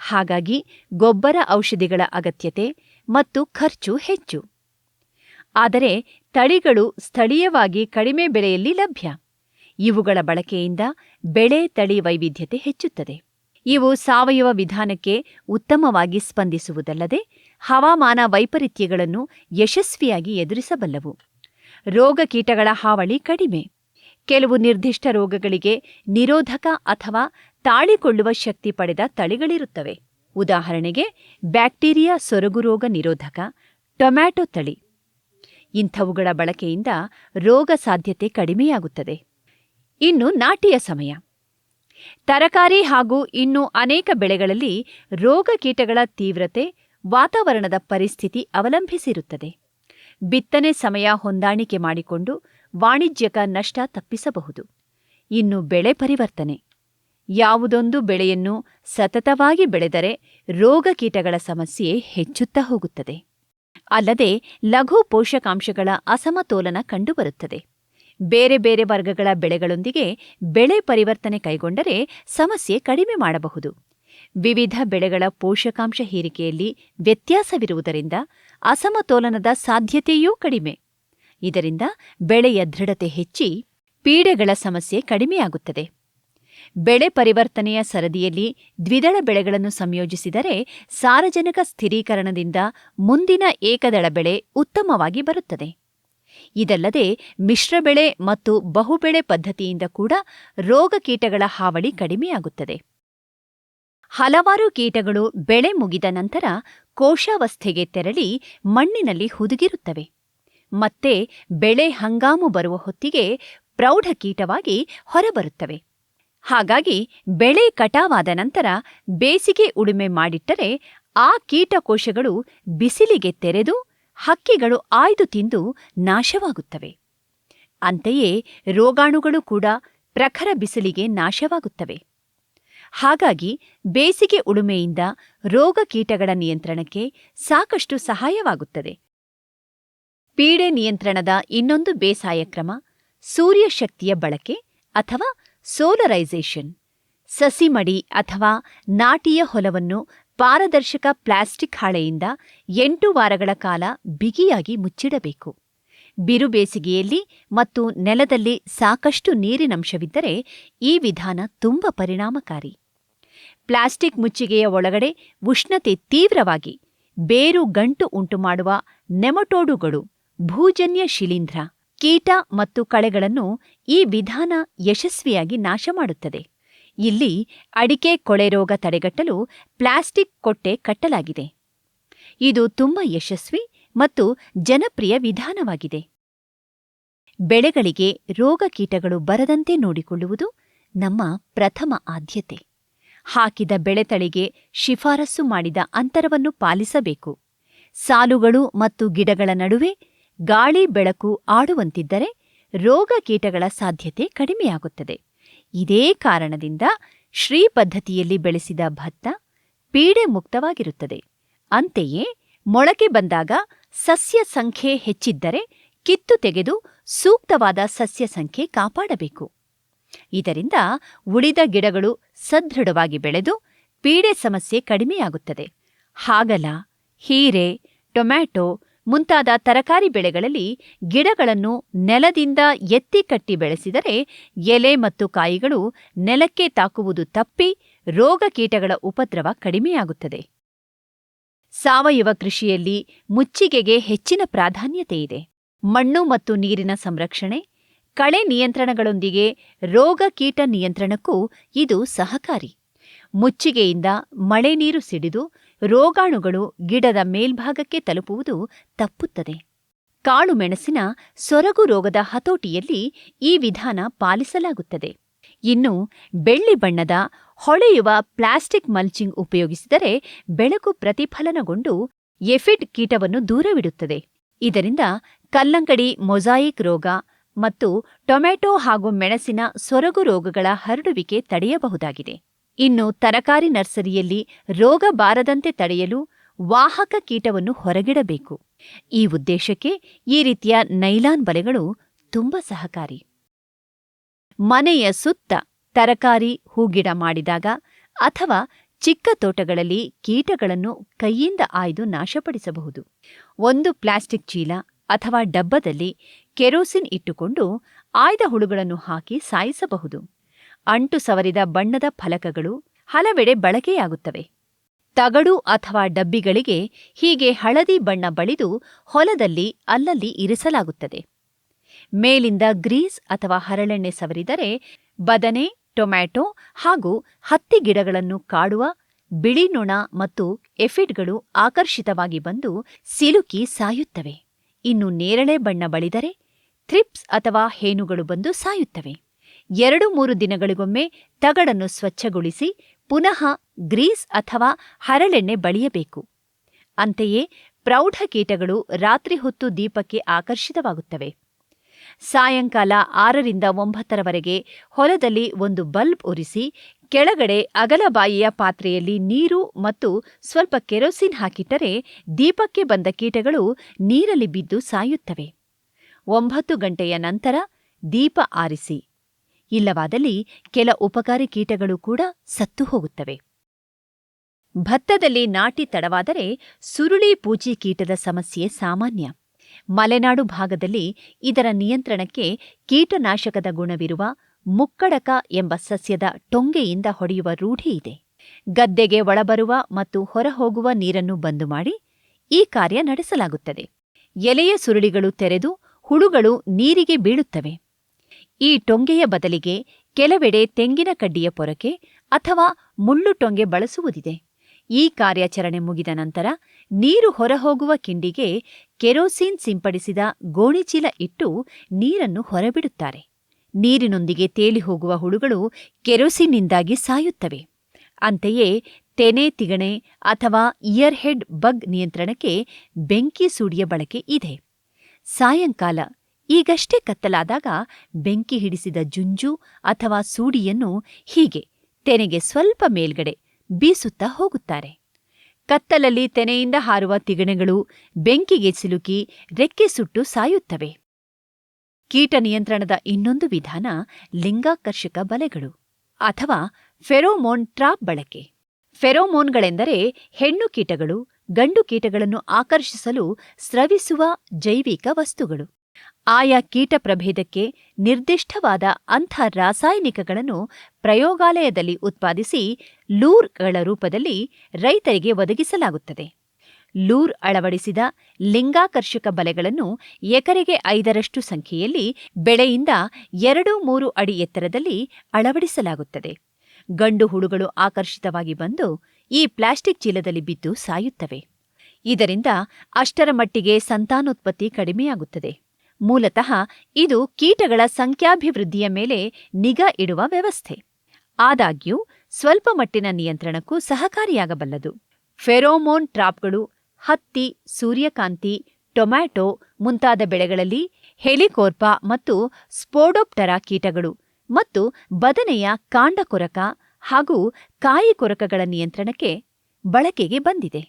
ಹಾಗಾಗಿ ಗೊಬ್ಬರ ಔಷಧಿಗಳ ಅಗತ್ಯತೆ ಮತ್ತು ಖರ್ಚು ಹೆಚ್ಚು. ಆದರೆ ತಳಿಗಳು ಸ್ಥಳೀಯವಾಗಿ ಕಡಿಮೆ ಬೆಲೆಯಲ್ಲಿ ಲಭ್ಯ. ಇವುಗಳ ಬಳಕೆಯಿಂದ ಬೆಳೆ ತಳಿ ವೈವಿಧ್ಯತೆ ಹೆಚ್ಚುತ್ತದೆ. ಇವು ಸಾವಯವ ವಿಧಾನಕ್ಕೆ ಉತ್ತಮವಾಗಿ ಸ್ಪಂದಿಸುವುದಲ್ಲದೆ ಹವಾಮಾನ ವೈಪರೀತ್ಯಗಳನ್ನು ಯಶಸ್ವಿಯಾಗಿ ಎದುರಿಸಬಲ್ಲವು. ರೋಗ ಕೀಟಗಳ ಹಾವಳಿ ಕಡಿಮೆ. ಕೆಲವು ನಿರ್ದಿಷ್ಟ ರೋಗಗಳಿಗೆ ನಿರೋಧಕ ಅಥವಾ ತಾಳಿಕೊಳ್ಳುವ ಶಕ್ತಿ ಪಡೆದ ತಳಿಗಳಿರುತ್ತವೆ. ಉದಾಹರಣೆಗೆ ಬ್ಯಾಕ್ಟೀರಿಯಾ ಸೊರಗು ರೋಗ ನಿರೋಧಕ ಟೊಮ್ಯಾಟೊ ತಳಿ. ಇಂಥವುಗಳ ಬಳಕೆಯಿಂದ ರೋಗ ಸಾಧ್ಯತೆ ಕಡಿಮೆಯಾಗುತ್ತದೆ. ಇನ್ನು ನಾಟಿಯ ಸಮಯ. ತರಕಾರಿ ಹಾಗೂ ಇನ್ನು ಅನೇಕ ಬೆಳೆಗಳಲ್ಲಿ ರೋಗ ಕೀಟಗಳ ತೀವ್ರತೆ ವಾತಾವರಣದ ಪರಿಸ್ಥಿತಿ ಅವಲಂಬಿಸಿರುತ್ತದೆ. ಬಿತ್ತನೆ ಸಮಯ ಹೊಂದಾಣಿಕೆ ಮಾಡಿಕೊಂಡು ವಾಣಿಜ್ಯಕ ನಷ್ಟ ತಪ್ಪಿಸಬಹುದು. ಇನ್ನು ಬೆಳೆ ಪರಿವರ್ತನೆ. ಯಾವುದೊಂದು ಬೆಳೆಯನ್ನು ಸತತವಾಗಿ ಬೆಳೆದರೆ ರೋಗ ಕೀಟಗಳ ಸಮಸ್ಯೆ ಹೆಚ್ಚುತ್ತಾ ಹೋಗುತ್ತದೆ. ಅಲ್ಲದೆ ಲಘು ಪೋಷಕಾಂಶಗಳ ಅಸಮತೋಲನ ಕಂಡುಬರುತ್ತದೆ. ಬೇರೆ ಬೇರೆ ವರ್ಗಗಳ ಬೆಳೆಗಳೊಂದಿಗೆ ಬೆಳೆ ಪರಿವರ್ತನೆ ಕೈಗೊಂಡರೆ ಸಮಸ್ಯೆ ಕಡಿಮೆ ಮಾಡಬಹುದು. ವಿವಿಧ ಬೆಳೆಗಳ ಪೋಷಕಾಂಶ ಹೀರಿಕೆಯಲ್ಲಿ ವ್ಯತ್ಯಾಸವಿರುವುದರಿಂದ ಅಸಮತೋಲನದ ಸಾಧ್ಯತೆಯೂ ಕಡಿಮೆ. ಇದರಿಂದ ಬೆಳೆಯ ದೃಢತೆ ಹೆಚ್ಚಿ ಪೀಡೆಗಳ ಸಮಸ್ಯೆ ಕಡಿಮೆಯಾಗುತ್ತದೆ. ಬೆಳೆ ಪರಿವರ್ತನೆಯ ಸರದಿಯಲ್ಲಿ ದ್ವಿದಳ ಬೆಳೆಗಳನ್ನು ಸಂಯೋಜಿಸಿದರೆ ಸಾರಜನಕ ಸ್ಥಿರೀಕರಣದಿಂದ ಮುಂದಿನ ಏಕದಳ ಬೆಳೆ ಉತ್ತಮವಾಗಿ ಬರುತ್ತದೆ. ಇದಲ್ಲದೆ ಮಿಶ್ರ ಬೆಳೆ ಮತ್ತು ಬಹುಬೆಳೆ ಪದ್ಧತಿಯಿಂದ ಕೂಡ ರೋಗ ಕೀಟಗಳ ಹಾವಳಿ ಕಡಿಮೆಯಾಗುತ್ತದೆ. ಹಲವಾರು ಕೀಟಗಳು ಬೆಳೆ ಮುಗಿದ ನಂತರ ಕೋಶಾವಸ್ಥೆಗೆ ತೆರಳಿ ಮಣ್ಣಿನಲ್ಲಿ ಹುದುಗಿರುತ್ತವೆ. ಮತ್ತೆ ಬೆಳೆ ಹಂಗಾಮು ಬರುವ ಹೊತ್ತಿಗೆ ಪ್ರೌಢಕೀಟವಾಗಿ ಹೊರಬರುತ್ತವೆ. ಹಾಗಾಗಿ ಬೆಳೆ ಕಟಾವಾದ ನಂತರ ಬೇಸಿಗೆ ಉಳುಮೆ ಮಾಡಿಟ್ಟರೆ ಆ ಕೀಟಕೋಶಗಳು ಬಿಸಿಲಿಗೆ ತೆರೆದು ಹಕ್ಕಿಗಳು ಆಯ್ದು ತಿಂದು ನಾಶವಾಗುತ್ತವೆ. ಅಂತೆಯೇ ರೋಗಾಣುಗಳು ಕೂಡ ಪ್ರಖರ ಬಿಸಿಲಿಗೆ ನಾಶವಾಗುತ್ತವೆ. ಹಾಗಾಗಿ ಬೇಸಿಗೆ ಉಳುಮೆಯಿಂದ ರೋಗ ಕೀಟಗಳ ನಿಯಂತ್ರಣಕ್ಕೆ ಸಾಕಷ್ಟು ಸಹಾಯವಾಗುತ್ತದೆ. ಪೀಡೆ ನಿಯಂತ್ರಣದ ಇನ್ನೊಂದು ಬೇಸಾಯ ಕ್ರಮ ಸೂರ್ಯಶಕ್ತಿಯ ಬಳಕೆ ಅಥವಾ ಸೋಲರೈಸೇಷನ್. ಸಸಿಮಡಿ ಅಥವಾ ನಾಟಿಯ ಹೊಲವನ್ನು ಪಾರದರ್ಶಕ ಪ್ಲಾಸ್ಟಿಕ್ ಹಾಳೆಯಿಂದ 8 ವಾರಗಳ ಕಾಲ ಬಿಗಿಯಾಗಿ ಮುಚ್ಚಿಡಬೇಕು. ಬಿರುಬೇಸಿಗೆಯಲ್ಲಿ ಮತ್ತು ನೆಲದಲ್ಲಿ ಸಾಕಷ್ಟು ನೀರಿನಂಶವಿದ್ದರೆ ಈ ವಿಧಾನ ತುಂಬ ಪರಿಣಾಮಕಾರಿ. ಪ್ಲಾಸ್ಟಿಕ್ ಮುಚ್ಚಿಗೆಯ ಒಳಗಡೆ ಉಷ್ಣತೆ ತೀವ್ರವಾಗಿ ಬೇರು ಗಂಟು ಉಂಟುಮಾಡುವ ನೆಮಟೋಡುಗಳು, ಭೂಜನ್ಯ ಶಿಲೀಂಧ್ರ, ಕೀಟ ಮತ್ತು ಕಳೆಗಳನ್ನು ಈ ವಿಧಾನ ಯಶಸ್ವಿಯಾಗಿ ನಾಶ ಮಾಡುತ್ತದೆ. ಇಲ್ಲಿ ಅಡಿಕೆ ಕೊಳೆ ರೋಗ ತಡೆಗಟ್ಟಲು ಪ್ಲಾಸ್ಟಿಕ್ ಕೊಟ್ಟೆ ಕಟ್ಟಲಾಗಿದೆ. ಇದು ತುಂಬ ಯಶಸ್ವಿ ಮತ್ತು ಜನಪ್ರಿಯ ವಿಧಾನವಾಗಿದೆ. ಬೆಳೆಗಳಿಗೆ ರೋಗ ಕೀಟಗಳು ಬರದಂತೆ ನೋಡಿಕೊಳ್ಳುವುದು ನಮ್ಮ ಪ್ರಥಮ ಆದ್ಯತೆ. ಹಾಕಿದ ಬೆಳೆತಳಿಗೆ ಶಿಫಾರಸು ಮಾಡಿದ ಅಂತರವನ್ನು ಪಾಲಿಸಬೇಕು. ಸಾಲುಗಳು ಮತ್ತು ಗಿಡಗಳ ನಡುವೆ ಗಾಳಿ ಬೆಳಕು ಆಡುವಂತಿದ್ದರೆ ರೋಗ ಕೀಟಗಳ ಸಾಧ್ಯತೆ ಕಡಿಮೆಯಾಗುತ್ತದೆ. ಇದೇ ಕಾರಣದಿಂದ ಶ್ರೀ ಪದ್ಧತಿಯಲ್ಲಿ ಬೆಳೆಸಿದ ಭತ್ತ ಪೀಡೆ ಮುಕ್ತವಾಗಿರುತ್ತದೆ. ಅಂತೆಯೇ ಮೊಳಕೆ ಬಂದಾಗ ಸಸ್ಯ ಸಂಖ್ಯೆ ಹೆಚ್ಚಿದ್ದರೆ ಕಿತ್ತು ತೆಗೆದು ಸೂಕ್ತವಾದ ಸಸ್ಯ ಸಂಖ್ಯೆ ಕಾಪಾಡಬೇಕು. ಇದರಿಂದ ಉಳಿದ ಗಿಡಗಳು ಸದೃಢವಾಗಿ ಬೆಳೆದು ಪೀಡೆ ಸಮಸ್ಯೆ ಕಡಿಮೆಯಾಗುತ್ತದೆ. ಹಾಗಲ, ಹೀರೆ, ಟೊಮ್ಯಾಟೊ ಮುಂತಾದ ತರಕಾರಿ ಬೆಳೆಗಳಲ್ಲಿ ಗಿಡಗಳನ್ನು ನೆಲದಿಂದ ಎತ್ತಿ ಕಟ್ಟಿ ಬೆಳೆಸಿದರೆ ಎಲೆ ಮತ್ತು ಕಾಯಿಗಳು ನೆಲಕ್ಕೆ ತಾಕುವುದು ತಪ್ಪಿ ರೋಗ ಕೀಟಗಳ ಉಪದ್ರವ ಕಡಿಮೆಯಾಗುತ್ತದೆ. ಸಾವಯವ ಕೃಷಿಯಲ್ಲಿ ಮುಚ್ಚಿಗೆಗೆ ಹೆಚ್ಚಿನ ಪ್ರಾಧಾನ್ಯತೆ ಇದೆ. ಮಣ್ಣು ಮತ್ತು ನೀರಿನ ಸಂರಕ್ಷಣೆ, ಕಳೆ ನಿಯಂತ್ರಣಗಳೊಂದಿಗೆ ರೋಗ ಕೀಟ ನಿಯಂತ್ರಣಕ್ಕೂ ಇದು ಸಹಕಾರಿ. ಮುಚ್ಚಿಗೆಯಿಂದ ಮಳೆ ನೀರು ಸಿಡಿದು ರೋಗಾಣುಗಳು ಗಿಡದ ಮೇಲ್ಭಾಗಕ್ಕೆ ತಲುಪುವುದು ತಪ್ಪುತ್ತದೆ. ಕಾಳು ಮೆಣಸಿನ ಸೊರಗು ರೋಗದ ಹತೋಟಿಯಲ್ಲಿ ಈ ವಿಧಾನ ಪಾಲಿಸಲಾಗುತ್ತದೆ. ಇನ್ನು ಬೆಳ್ಳಿ ಬಣ್ಣದ ಹೊಳೆಯುವ ಪ್ಲಾಸ್ಟಿಕ್ ಮಲ್ಚಿಂಗ್ ಉಪಯೋಗಿಸಿದರೆ ಬೆಳಕು ಪ್ರತಿಫಲನಗೊಂಡು ಎಫಿಡ್ ಕೀಟವನ್ನು ದೂರವಿಡುತ್ತದೆ. ಇದರಿಂದ ಕಲ್ಲಂಗಡಿ ಮೊಸಾಯಿಕ್ ರೋಗ ಮತ್ತು ಟೊಮೆಟೊ ಹಾಗೂ ಮೆಣಸಿನ ಸೊರಗು ರೋಗಗಳ ಹರಡುವಿಕೆ ತಡೆಯಬಹುದಾಗಿದೆ. ಇನ್ನು ತರಕಾರಿ ನರ್ಸರಿಯಲ್ಲಿ ರೋಗ ಬಾರದಂತೆ ತಡೆಯಲು ವಾಹಕ ಕೀಟವನ್ನು ಹೊರಗಿಡಬೇಕು. ಈ ಉದ್ದೇಶಕ್ಕೆ ಈ ರೀತಿಯ ನೈಲಾನ್ ಬಲೆಗಳು ತುಂಬ ಸಹಕಾರಿ. ಮನೆಯ ಸುತ್ತ ತರಕಾರಿ ಹೂಗಿಡ ಮಾಡಿದಾಗ ಅಥವಾ ಚಿಕ್ಕ ತೋಟಗಳಲ್ಲಿ ಕೀಟಗಳನ್ನು ಕೈಯಿಂದ ಆಯ್ದು ನಾಶಪಡಿಸಬಹುದು. ಒಂದು ಪ್ಲಾಸ್ಟಿಕ್ ಚೀಲ ಅಥವಾ ಡಬ್ಬದಲ್ಲಿ ಕೆರೋಸಿನ್ ಇಟ್ಟುಕೊಂಡು ಆಯ್ದ ಹುಳುಗಳನ್ನು ಹಾಕಿ ಸಾಯಿಸಬಹುದು. ಅಂಟು ಸವರಿದ ಬಣ್ಣದ ಫಲಕಗಳು ಹಲವೆಡೆ ಬಳಕೆಯಾಗುತ್ತವೆ. ತಗಡು ಅಥವಾ ಡಬ್ಬಿಗಳಿಗೆ ಹೀಗೆ ಹಳದಿ ಬಣ್ಣ ಬಳಿದು ಹೊಲದಲ್ಲಿ ಅಲ್ಲಲ್ಲಿ ಇರಿಸಲಾಗುತ್ತದೆ. ಮೇಲಿಂದ ಗ್ರೀಸ್ ಅಥವಾ ಹರಳೆಣ್ಣೆ ಸವರಿದರೆ ಬದನೆ, ಟೊಮ್ಯಾಟೊ ಹಾಗೂ ಹತ್ತಿ ಗಿಡಗಳನ್ನು ಕಾಡುವ ಬಿಳಿ ನೊಣ ಮತ್ತು ಎಫಿಡ್ಗಳು ಆಕರ್ಷಿತವಾಗಿ ಬಂದು ಸಿಲುಕಿ ಸಾಯುತ್ತವೆ. ಇನ್ನು ನೇರಳೆ ಬಣ್ಣ ಬಳಿದರೆ ಥ್ರಿಪ್ಸ್ ಅಥವಾ ಹೇನುಗಳು ಬಂದು ಸಾಯುತ್ತವೆ. 2-3 ದಿನಗಳಿಗೊಮ್ಮೆ ತಗಡನ್ನು ಸ್ವಚ್ಛಗೊಳಿಸಿ ಪುನಃ ಗ್ರೀಸ್ ಅಥವಾ ಹರಳೆಣ್ಣೆ ಬಳಿಯಬೇಕು. ಅಂತೆಯೇ ಪ್ರೌಢ ಕೀಟಗಳು ರಾತ್ರಿ ಹೊತ್ತು ದೀಪಕ್ಕೆ ಆಕರ್ಷಿತವಾಗುತ್ತವೆ. ಸಾಯಂಕಾಲ 6ರಿಂದ 9ರವರೆಗೆ ಹೊಲದಲ್ಲಿ ಒಂದು ಬಲ್ಬ್ ಉರಿಸಿ ಕೆಳಗಡೆ ಅಗಲಬಾಯಿಯ ಪಾತ್ರೆಯಲ್ಲಿ ನೀರು ಮತ್ತು ಸ್ವಲ್ಪ ಕೆರೋಸಿನ್ ಹಾಕಿಟ್ಟರೆ ದೀಪಕ್ಕೆ ಬಂದ ಕೀಟಗಳು ನೀರಲ್ಲಿ ಬಿದ್ದು ಸಾಯುತ್ತವೆ. 9 ಗಂಟೆಯ ನಂತರ ದೀಪ ಆರಿಸಿ. ಇಲ್ಲವಾದಲ್ಲಿ ಕೆಲ ಉಪಕಾರಿ ಕೀಟಗಳು ಕೂಡ ಸತ್ತು ಹೋಗುತ್ತವೆ. ಭತ್ತದಲ್ಲಿ ನಾಟಿ ತಡವಾದರೆ ಸುರುಳಿ ಪೂಚಿ ಕೀಟದ ಸಮಸ್ಯೆ ಸಾಮಾನ್ಯ. ಮಲೆನಾಡು ಭಾಗದಲ್ಲಿ ಇದರ ನಿಯಂತ್ರಣಕ್ಕೆ ಕೀಟನಾಶಕದ ಗುಣವಿರುವ ಮುಕ್ಕಡಕ ಎಂಬ ಸಸ್ಯದ ಟೊಂಗೆಯಿಂದ ಹೊಡೆಯುವ ರೂಢಿ ಇದೆ. ಗದ್ದೆಗೆ ಒಳಬರುವ ಮತ್ತು ಹೊರಹೋಗುವ ನೀರನ್ನು ಬಂದು ಮಾಡಿ ಈ ಕಾರ್ಯ ನಡೆಸಲಾಗುತ್ತದೆ. ಎಲೆಯ ಸುರುಳಿಗಳು ತೆರೆದು ಹುಳುಗಳು ನೀರಿಗೆ ಬೀಳುತ್ತವೆ. ಈ ಟೊಂಗೆಯ ಬದಲಿಗೆ ಕೆಲವೆಡೆ ತೆಂಗಿನ ಕಡ್ಡಿಯ ಪೊರಕೆ ಅಥವಾ ಮುಳ್ಳು ಟೊಂಗೆ ಬಳಸುವುದಿದೆ. ಈ ಕಾರ್ಯಾಚರಣೆ ಮುಗಿದ ನಂತರ ನೀರು ಹೊರಹೋಗುವ ಕಿಂಡಿಗೆ ಕೆರೋಸಿನ್ ಸಿಂಪಡಿಸಿದ ಗೋಣಿಚೀಲ ಇಟ್ಟು ನೀರನ್ನು ಹೊರಬಿಡುತ್ತಾರೆ. ನೀರಿನೊಂದಿಗೆ ತೇಲಿ ಹೋಗುವ ಹುಳುಗಳು ಕೆರೋಸಿನ್ನಿಂದಾಗಿ ಸಾಯುತ್ತವೆ. ಅಂತೆಯೇ ತೆನೆ ತಿಗಣೆ ಅಥವಾ ಇಯರ್ ಹೆಡ್ ಬಗ್ ನಿಯಂತ್ರಣಕ್ಕೆ ಬೆಂಕಿ ಸೂಡಿಯ ಬಳಕೆ ಇದೆ. ಸಾಯಂಕಾಲ ಈಗಷ್ಟೇ ಕತ್ತಲಾದಾಗ ಬೆಂಕಿ ಹಿಡಿಸಿದ ಜುಂಜು ಅಥವಾ ಸೂಡಿಯನ್ನು ಹೀಗೆ ತೆನೆಗೆ ಸ್ವಲ್ಪ ಮೇಲ್ಗಡೆ ಬೀಸುತ್ತಾ ಹೋಗುತ್ತಾರೆ. ಕತ್ತಲಲ್ಲಿ ತೆನೆಯಿಂದ ಹಾರುವ ತಿಗಣೆಗಳು ಬೆಂಕಿಗೆ ಸಿಲುಕಿ ರೆಕ್ಕೆ ಸುಟ್ಟು ಸಾಯುತ್ತವೆ. ಕೀಟ ನಿಯಂತ್ರಣದ ಇನ್ನೊಂದು ವಿಧಾನ ಲಿಂಗಾಕರ್ಷಕ ಬಲೆಗಳು ಅಥವಾ ಫೆರೋಮೋನ್ ಟ್ರಾಪ್ ಬಳಕೆ. ಫೆರೋಮೋನ್ಗಳೆಂದರೆ ಹೆಣ್ಣು ಕೀಟಗಳು ಗಂಡು ಕೀಟಗಳನ್ನು ಆಕರ್ಷಿಸಲು ಸ್ರವಿಸುವ ಜೈವಿಕ ವಸ್ತುಗಳು. ಆಯಾ ಕೀಟ ಪ್ರಭೇದಕ್ಕೆ ನಿರ್ದಿಷ್ಟವಾದ ಅಂಥ ರಾಸಾಯನಿಕಗಳನ್ನು ಪ್ರಯೋಗಾಲಯದಲ್ಲಿ ಉತ್ಪಾದಿಸಿ ಲೂರ್ಗಳ ರೂಪದಲ್ಲಿ ರೈತರಿಗೆ ಒದಗಿಸಲಾಗುತ್ತದೆ. ಲೂರ್ ಅಳವಡಿಸಿದ ಲಿಂಗಾಕರ್ಷಕ ಬಲೆಗಳನ್ನು ಎಕರೆಗೆ 5ರಷ್ಟು ಸಂಖ್ಯೆಯಲ್ಲಿ ಬೆಳೆಯಿಂದ 2-3 ಅಡಿ ಎತ್ತರದಲ್ಲಿ ಅಳವಡಿಸಲಾಗುತ್ತದೆ. ಗಂಡು ಹುಳುಗಳು ಆಕರ್ಷಿತವಾಗಿ ಬಂದು ಈ ಪ್ಲಾಸ್ಟಿಕ್ ಚೀಲದಲ್ಲಿ ಬಿದ್ದು ಸಾಯುತ್ತವೆ. ಇದರಿಂದ ಅಷ್ಟರ ಮಟ್ಟಿಗೆ ಸಂತಾನೋತ್ಪತ್ತಿ ಕಡಿಮೆಯಾಗುತ್ತದೆ. ಮೂಲತಃ ಇದು ಕೀಟಗಳ ಸಂಖ್ಯಾಭಿವೃದ್ಧಿಯ ಮೇಲೆ ನಿಗಾ ಇಡುವ ವ್ಯವಸ್ಥೆ. ಆದಾಗ್ಯೂ ಸ್ವಲ್ಪ ಮಟ್ಟಿನ ನಿಯಂತ್ರಣಕ್ಕೂ ಸಹಕಾರಿಯಾಗಬಲ್ಲದು. ಫೆರೋಮೋನ್ ಟ್ರಾಪ್ಗಳು ಹತ್ತಿ, ಸೂರ್ಯಕಾಂತಿ, ಟೊಮ್ಯಾಟೊ ಮುಂತಾದ ಬೆಳೆಗಳಲ್ಲಿ ಹೆಲಿಕೋರ್ಪ ಮತ್ತು ಸ್ಪೋಡೋಪ್ಟರಾ ಕೀಟಗಳು ಮತ್ತು ಬದನೆಯ ಕಾಂಡಕೊರಕ ಹಾಗೂ ಕಾಯಿ ಕೊರಕಗಳ ನಿಯಂತ್ರಣಕ್ಕೆ ಬಳಕೆಗೆ ಬಂದಿದೆ.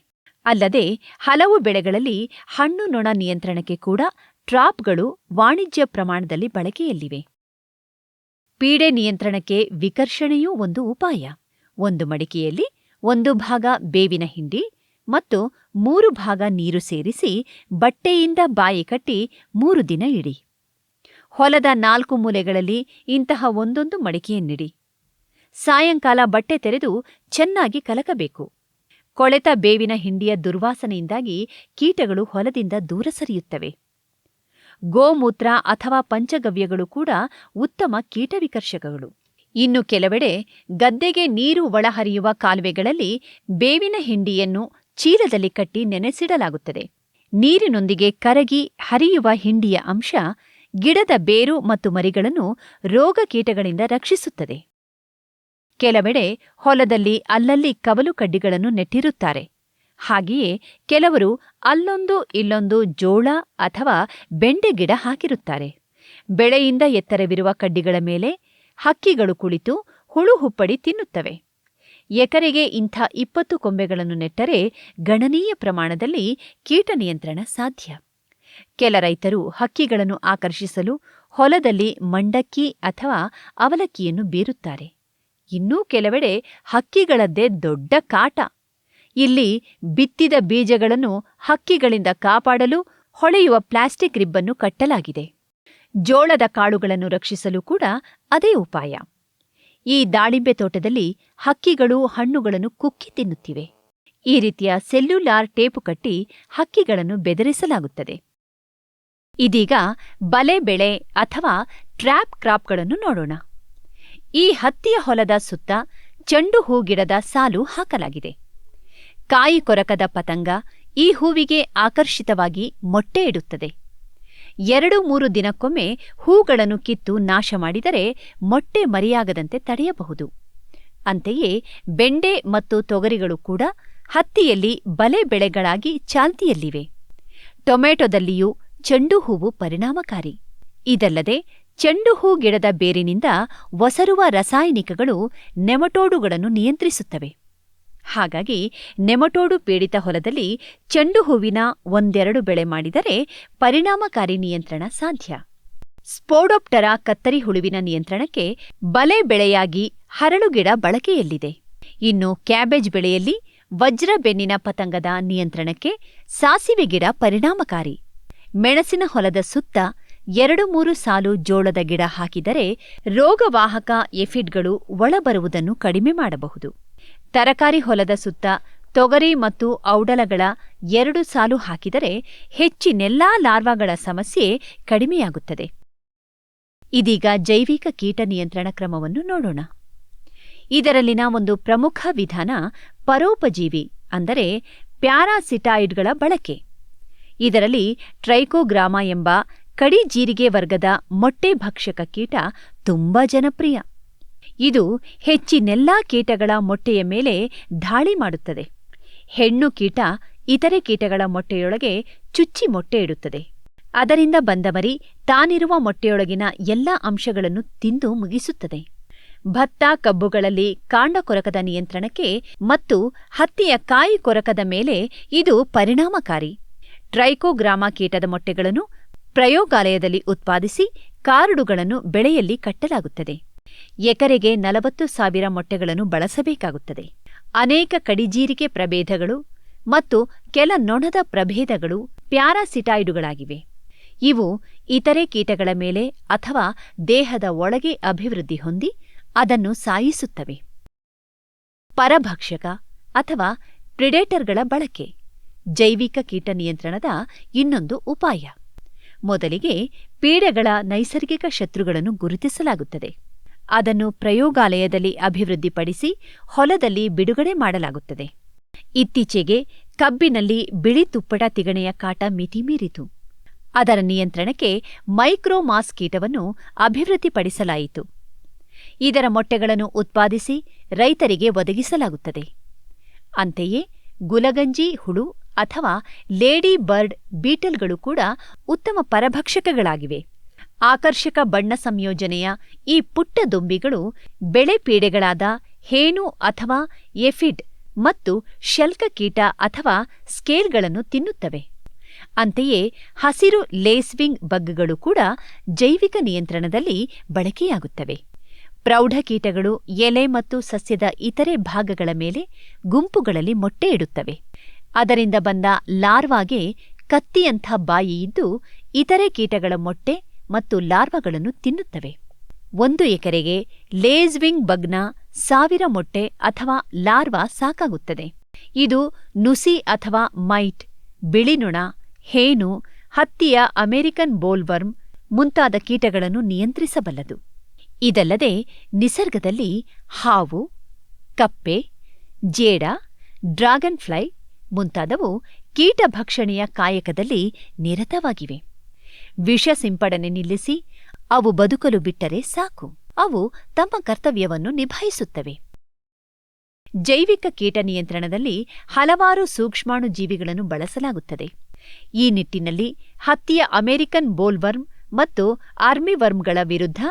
ಅಲ್ಲದೆ ಹಲವು ಬೆಳೆಗಳಲ್ಲಿ ಹಣ್ಣು ನೊಣ ನಿಯಂತ್ರಣಕ್ಕೆ ಕೂಡ ಟ್ರಾಪ್ಗಳು ವಾಣಿಜ್ಯ ಪ್ರಮಾಣದಲ್ಲಿ ಬಳಕೆಯಲ್ಲಿವೆ. ಪೀಡೆ ನಿಯಂತ್ರಣಕ್ಕೆ ವಿಕರ್ಷಣೆಯೂ ಒಂದು ಉಪಾಯ. ಒಂದು ಮಡಿಕೆಯಲ್ಲಿ 1 ಭಾಗ ಬೇವಿನ ಹಿಂಡಿ ಮತ್ತು 3 ಭಾಗ ನೀರು ಸೇರಿಸಿ ಬಟ್ಟೆಯಿಂದ ಬಾಯಿ ಕಟ್ಟಿ 3 ದಿನ ಇಡಿ. ಹೊಲದ 4 ಮೂಲೆಗಳಲ್ಲಿ ಇಂತಹ ಒಂದೊಂದು ಮಡಿಕೆಯನ್ನಿಡಿ. ಸಾಯಂಕಾಲ ಬಟ್ಟೆ ತೆರೆದು ಚೆನ್ನಾಗಿ ಕಲಕಬೇಕು. ಕೊಳೆತ ಬೇವಿನ ಹಿಂಡಿಯ ದುರ್ವಾಸನೆಯಿಂದಾಗಿ ಕೀಟಗಳು ಹೊಲದಿಂದ ದೂರ ಸರಿಯುತ್ತವೆ. ಗೋಮೂತ್ರ ಅಥವಾ ಪಂಚಗವ್ಯಗಳು ಕೂಡ ಉತ್ತಮ ಕೀಟವಿಕರ್ಷಕಗಳು. ಇನ್ನು ಕೆಲವೆಡೆ ಗದ್ದೆಗೆ ನೀರು ಒಳಹರಿಯುವ ಕಾಲುವೆಗಳಲ್ಲಿ ಬೇವಿನ ಹಿಂಡಿಯನ್ನು ಚೀಲದಲ್ಲಿ ಕಟ್ಟಿ ನೆನೆಸಿಡಲಾಗುತ್ತದೆ. ನೀರಿನೊಂದಿಗೆ ಕರಗಿ ಹರಿಯುವ ಹಿಂಡಿಯ ಅಂಶ ಗಿಡದ ಬೇರು ಮತ್ತು ಮರಿಗಳನ್ನು ರೋಗ ಕೀಟಗಳಿಂದ ರಕ್ಷಿಸುತ್ತದೆ. ಕೆಲವೆಡೆ ಹೊಲದಲ್ಲಿ ಅಲ್ಲಲ್ಲಿ ಕವಲು ಕಡ್ಡಿಗಳನ್ನು ನೆಟ್ಟಿರುತ್ತಾರೆ. ಹಾಗೆಯೇ ಕೆಲವರು ಅಲ್ಲೊಂದು ಇಲ್ಲೊಂದು ಜೋಳ ಅಥವಾ ಬೆಂಡೆ ಗಿಡ ಹಾಕಿರುತ್ತಾರೆ. ಬೆಳೆಯಿಂದ ಎತ್ತರವಿರುವ ಕಡ್ಡಿಗಳ ಮೇಲೆ ಹಕ್ಕಿಗಳು ಕುಳಿತು ಹುಳು ಹುಪ್ಪಡಿ ತಿನ್ನುತ್ತವೆ. ಎಕರೆಗೆ ಇಂಥ 20 ಕೊಂಬೆಗಳನ್ನು ನೆಟ್ಟರೆ ಗಣನೀಯ ಪ್ರಮಾಣದಲ್ಲಿ ಕೀಟ ನಿಯಂತ್ರಣ ಸಾಧ್ಯ. ಕೆಲ ರೈತರು ಹಕ್ಕಿಗಳನ್ನು ಆಕರ್ಷಿಸಲು ಹೊಲದಲ್ಲಿ ಮಂಡಕ್ಕಿ ಅಥವಾ ಅವಲಕ್ಕಿಯನ್ನು ಬೀರುತ್ತಾರೆ. ಇನ್ನೂ ಕೆಲವೆಡೆ ಹಕ್ಕಿಗಳದ್ದೇ ದೊಡ್ಡ ಕಾಟ. ಇಲ್ಲಿ ಬಿತ್ತಿದ ಬೀಜಗಳನ್ನು ಹಕ್ಕಿಗಳಿಂದ ಕಾಪಾಡಲು ಹೊಳೆಯುವ ಪ್ಲಾಸ್ಟಿಕ್ ರಿಬ್ಬನ್ನು ಕಟ್ಟಲಾಗಿದೆ. ಜೋಳದ ಕಾಳುಗಳನ್ನು ರಕ್ಷಿಸಲು ಕೂಡ ಅದೇ ಉಪಾಯ. ಈ ದಾಳಿಂಬೆ ತೋಟದಲ್ಲಿ ಹಕ್ಕಿಗಳು ಹಣ್ಣುಗಳನ್ನು ಕುಕ್ಕಿ ತಿನ್ನುತ್ತಿವೆ. ಈ ರೀತಿಯ ಸೆಲ್ಯುಲಾರ್ ಟೇಪು ಕಟ್ಟಿ ಹಕ್ಕಿಗಳನ್ನು ಬೆದರಿಸಲಾಗುತ್ತದೆ. ಇದೀಗ ಬಲೆ ಬೆಳೆ ಅಥವಾ ಟ್ರ್ಯಾಪ್ ಕ್ರಾಪ್ಗಳನ್ನು ನೋಡೋಣ. ಈ ಹತ್ತಿಯ ಹೊಲದ ಸುತ್ತ ಚೆಂಡು ಹೂ ಗಿಡದ ಸಾಲು ಹಾಕಲಾಗಿದೆ. ಕಾಯಿ ಕೊರಕದ ಪತಂಗ ಈ ಹೂವಿಗೆ ಆಕರ್ಷಿತವಾಗಿ ಮೊಟ್ಟೆ ಇಡುತ್ತದೆ. 2-3 ದಿನಕ್ಕೊಮ್ಮೆ ಹೂಗಳನ್ನು ಕಿತ್ತು ನಾಶ ಮಾಡಿದರೆ ಮೊಟ್ಟೆ ಮರಿಯಾಗದಂತೆ ತಡೆಯಬಹುದು. ಅಂತೆಯೇ ಬೆಂಡೆ ಮತ್ತು ತೊಗರಿಗಳು ಕೂಡ ಹತ್ತಿಯಲ್ಲಿ ಬಲೆ ಬೆಳೆಗಳಾಗಿ ಚಾಲ್ತಿಯಲ್ಲಿವೆ. ಟೊಮೆಟೊದಲ್ಲಿಯೂ ಚೆಂಡು ಹೂವು ಪರಿಣಾಮಕಾರಿ. ಇದಲ್ಲದೆ ಚೆಂಡು ಹೂ ಗಿಡದ ಬೇರಿನಿಂದ ಒಸರುವ ರಾಸಾಯನಿಕಗಳು ನೆಮಟೋಡುಗಳನ್ನು ನಿಯಂತ್ರಿಸುತ್ತವೆ. ಹಾಗಾಗಿ ನೆಮಟೋಡು ಪೀಡಿತ ಹೊಲದಲ್ಲಿ ಚೆಂಡು ಹೂವಿನ 1-2 ಬೆಳೆ ಮಾಡಿದರೆ ಪರಿಣಾಮಕಾರಿ ನಿಯಂತ್ರಣ ಸಾಧ್ಯ. ಸ್ಪೋಡೋಪ್ಟರಾ ಕತ್ತರಿ ಹುಳುವಿನ ನಿಯಂತ್ರಣಕ್ಕೆ ಬಲೆ ಬೆಳೆಯಾಗಿ ಹರಳು ಗಿಡ ಬಳಕೆಯಲ್ಲಿದೆ. ಇನ್ನು ಕ್ಯಾಬೇಜ್ ಬೆಳೆಯಲ್ಲಿ ವಜ್ರ ಬೆನ್ನಿನ ಪತಂಗದ ನಿಯಂತ್ರಣಕ್ಕೆ ಸಾಸಿವೆ ಗಿಡ ಪರಿಣಾಮಕಾರಿ. ಮೆಣಸಿನ ಹೊಲದ ಸುತ್ತ 2-3 ಸಾಲು ಜೋಳದ ಗಿಡ ಹಾಕಿದರೆ ರೋಗವಾಹಕ ಎಫಿಡ್ಗಳು ಒಳಬರುವುದನ್ನು ಕಡಿಮೆ ಮಾಡಬಹುದು. ತರಕಾರಿ ಹೊಲದ ಸುತ್ತ ತೊಗರಿ ಮತ್ತು ಔಡಲಗಳ 2 ಸಾಲು ಹಾಕಿದರೆ ಹೆಚ್ಚಿನೆಲ್ಲಾ ಲಾರ್ವಾಗಳ ಸಮಸ್ಯೆ ಕಡಿಮೆಯಾಗುತ್ತದೆ. ಇದೀಗ ಜೈವಿಕ ಕೀಟ ನಿಯಂತ್ರಣ ಕ್ರಮವನ್ನು ನೋಡೋಣ. ಇದರಲ್ಲಿನ ಒಂದು ಪ್ರಮುಖ ವಿಧಾನ ಪರೋಪಜೀವಿ ಅಂದರೆ ಪ್ಯಾರಾಸಿಟಾಯ್ಡ್ಗಳ ಬಳಕೆ. ಇದರಲ್ಲಿ ಟ್ರೈಕೋಗ್ರಾಮ ಎಂಬ ಕಡಿ ಜೀರಿಗೆ ವರ್ಗದ ಮೊಟ್ಟೆ ಭಕ್ಷಕ ಕೀಟ ತುಂಬಾ ಜನಪ್ರಿಯ. ಇದು ಹೆಚ್ಚಿನೆಲ್ಲಾ ಕೀಟಗಳ ಮೊಟ್ಟೆಯ ಮೇಲೆ ದಾಳಿ ಮಾಡುತ್ತದೆ. ಹೆಣ್ಣು ಕೀಟ ಇತರೆ ಕೀಟಗಳ ಮೊಟ್ಟೆಯೊಳಗೆ ಚುಚ್ಚಿ ಮೊಟ್ಟೆ ಇಡುತ್ತದೆ. ಅದರಿಂದ ಬಂದ ಮರಿ ತಾನಿರುವ ಮೊಟ್ಟೆಯೊಳಗಿನ ಎಲ್ಲಾ ಅಂಶಗಳನ್ನು ತಿಂದು ಮುಗಿಸುತ್ತದೆ. ಭತ್ತ, ಕಬ್ಬುಗಳಲ್ಲಿ ಕಾಂಡ ಕೊರಕದ ನಿಯಂತ್ರಣಕ್ಕೆ ಮತ್ತು ಹತ್ತಿಯ ಕಾಯಿ ಕೊರಕದ ಮೇಲೆ ಇದು ಪರಿಣಾಮಕಾರಿ. ಟ್ರೈಕೋಗ್ರಾಮ ಕೀಟದ ಮೊಟ್ಟೆಗಳನ್ನು ಪ್ರಯೋಗಾಲಯದಲ್ಲಿ ಉತ್ಪಾದಿಸಿ ಕಾರುಡುಗಳನ್ನು ಬೆಳೆಯಲ್ಲಿ ಕಟ್ಟಲಾಗುತ್ತದೆ. ಎಕರೆಗೆ 40,000 ಮೊಟ್ಟೆಗಳನ್ನು ಬಳಸಬೇಕಾಗುತ್ತದೆ. ಅನೇಕ ಕಡಿಜೀರಿಗೆ ಪ್ರಭೇದಗಳು ಮತ್ತು ಕೆಲ ನೊಣದ ಪ್ರಭೇದಗಳು ಪ್ಯಾರಾಸಿಟಾಯ್ಡುಗಳಾಗಿವೆ. ಇವು ಇತರೆ ಕೀಟಗಳ ಮೇಲೆ ಅಥವಾ ದೇಹದ ಒಳಗೆ ಅಭಿವೃದ್ಧಿ ಹೊಂದಿ ಅದನ್ನು ಸಾಯಿಸುತ್ತವೆ. ಪರಭಕ್ಷಕ ಅಥವಾ ಪ್ರಿಡೇಟರ್ಗಳ ಬಳಕೆ ಜೈವಿಕ ಕೀಟ ನಿಯಂತ್ರಣದ ಇನ್ನೊಂದು ಉಪಾಯ. ಮೊದಲಿಗೆ ಪೀಡೆಗಳ ನೈಸರ್ಗಿಕ ಶತ್ರುಗಳನ್ನು ಗುರುತಿಸಲಾಗುತ್ತದೆ. ಅದನ್ನು ಪ್ರಯೋಗಾಲಯದಲ್ಲಿ ಅಭಿವೃದ್ಧಿಪಡಿಸಿ ಹೊಲದಲ್ಲಿ ಬಿಡುಗಡೆ ಮಾಡಲಾಗುತ್ತದೆ. ಇತ್ತೀಚೆಗೆ ಕಬ್ಬಿನಲ್ಲಿ ಬಿಳಿ ತುಪ್ಪಟ ತಿಗಣೆಯ ಕಾಟ ಮಿತಿಮೀರಿತು. ಅದರ ನಿಯಂತ್ರಣಕ್ಕೆ ಮೈಕ್ರೋಮಾಸ್ ಕೀಟವನ್ನು ಅಭಿವೃದ್ಧಿಪಡಿಸಲಾಯಿತು. ಇದರ ಮೊಟ್ಟೆಗಳನ್ನು ಉತ್ಪಾದಿಸಿ ರೈತರಿಗೆ ಒದಗಿಸಲಾಗುತ್ತದೆ. ಅಂತೆಯೇ ಗುಲಗಂಜಿ ಹುಳು ಅಥವಾ ಲೇಡಿ ಬರ್ಡ್ ಬೀಟಲ್ಗಳು ಕೂಡ ಉತ್ತಮ ಪರಭಕ್ಷಕಗಳಾಗಿವೆ. ಆಕರ್ಷಕ ಬಣ್ಣ ಸಂಯೋಜನೆಯ ಈ ಪುಟ್ಟ ದೊಂಬಿಗಳು ಬೆಳೆ ಪೀಡೆಗಳಾದ ಹೇನು ಅಥವಾ ಎಫಿಡ್ ಮತ್ತು ಶಲ್ಕಕೀಟ ಅಥವಾ ಸ್ಕೇಲ್ಗಳನ್ನು ತಿನ್ನುತ್ತವೆ. ಅಂತೆಯೇ ಹಸಿರು ಲೇಸ್ವಿಂಗ್ ಬಗ್ಗಳು ಕೂಡ ಜೈವಿಕ ನಿಯಂತ್ರಣದಲ್ಲಿ ಬಳಕೆಯಾಗುತ್ತವೆ. ಪ್ರೌಢಕೀಟಗಳು ಎಲೆ ಮತ್ತು ಸಸ್ಯದ ಇತರೆ ಭಾಗಗಳ ಮೇಲೆ ಗುಂಪುಗಳಲ್ಲಿ ಮೊಟ್ಟೆ ಇಡುತ್ತವೆ. ಅದರಿಂದ ಬಂದ ಲಾರ್ವಾಗೆ ಕತ್ತಿಯಂಥ ಬಾಯಿ ಇದ್ದು ಇತರೆ ಕೀಟಗಳ ಮೊಟ್ಟೆ ಮತ್ತು ಲಾರ್ವಾಗಳನ್ನು ತಿನ್ನುತ್ತವೆ. 1 ಎಕರೆಗೆ ಲೇಸ್ವಿಂಗ್ ಬಗ್ನ 1000 ಮೊಟ್ಟೆ ಅಥವಾ ಲಾರ್ವಾ ಸಾಕಾಗುತ್ತದೆ. ಇದು ನುಸಿ ಅಥವಾ ಮೈಟ್, ಬಿಳಿನೊಣ, ಹೇನು, ಹತ್ತಿಯ ಅಮೆರಿಕನ್ ಬೋಲ್ವರ್ಮ್ ಮುಂತಾದ ಕೀಟಗಳನ್ನು ನಿಯಂತ್ರಿಸಬಲ್ಲದು. ಇದಲ್ಲದೆ ನಿಸರ್ಗದಲ್ಲಿ ಹಾವು, ಕಪ್ಪೆ, ಜೇಡ, ಡ್ರಾಗನ್ ಫ್ಲೈ ಮುಂತಾದವು ಕೀಟ ಭಕ್ಷಣೆಯ ಕಾಯಕದಲ್ಲಿ ನಿರತವಾಗಿವೆ. ವಿಷ ಸಿಂಪಡಣೆ ನಿಲ್ಲಿಸಿ ಅವು ಬದುಕಲು ಬಿಟ್ಟರೆ ಸಾಕು. ಅವು ತಮ್ಮ ಕರ್ತವ್ಯವನ್ನು ನಿಭಾಯಿಸುತ್ತವೆ. ಜೈವಿಕ ಕೀಟ ನಿಯಂತ್ರಣದಲ್ಲಿ ಹಲವಾರು ಸೂಕ್ಷ್ಮಾಣು ಜೀವಿಗಳನ್ನು ಬಳಸಲಾಗುತ್ತದೆ. ಈ ನಿಟ್ಟಿನಲ್ಲಿ ಹತ್ತಿಯ ಅಮೆರಿಕನ್ ಬೋಲ್ವರ್ಮ್ ಮತ್ತು ಆರ್ಮಿವರ್ಮ್ಗಳ ವಿರುದ್ಧ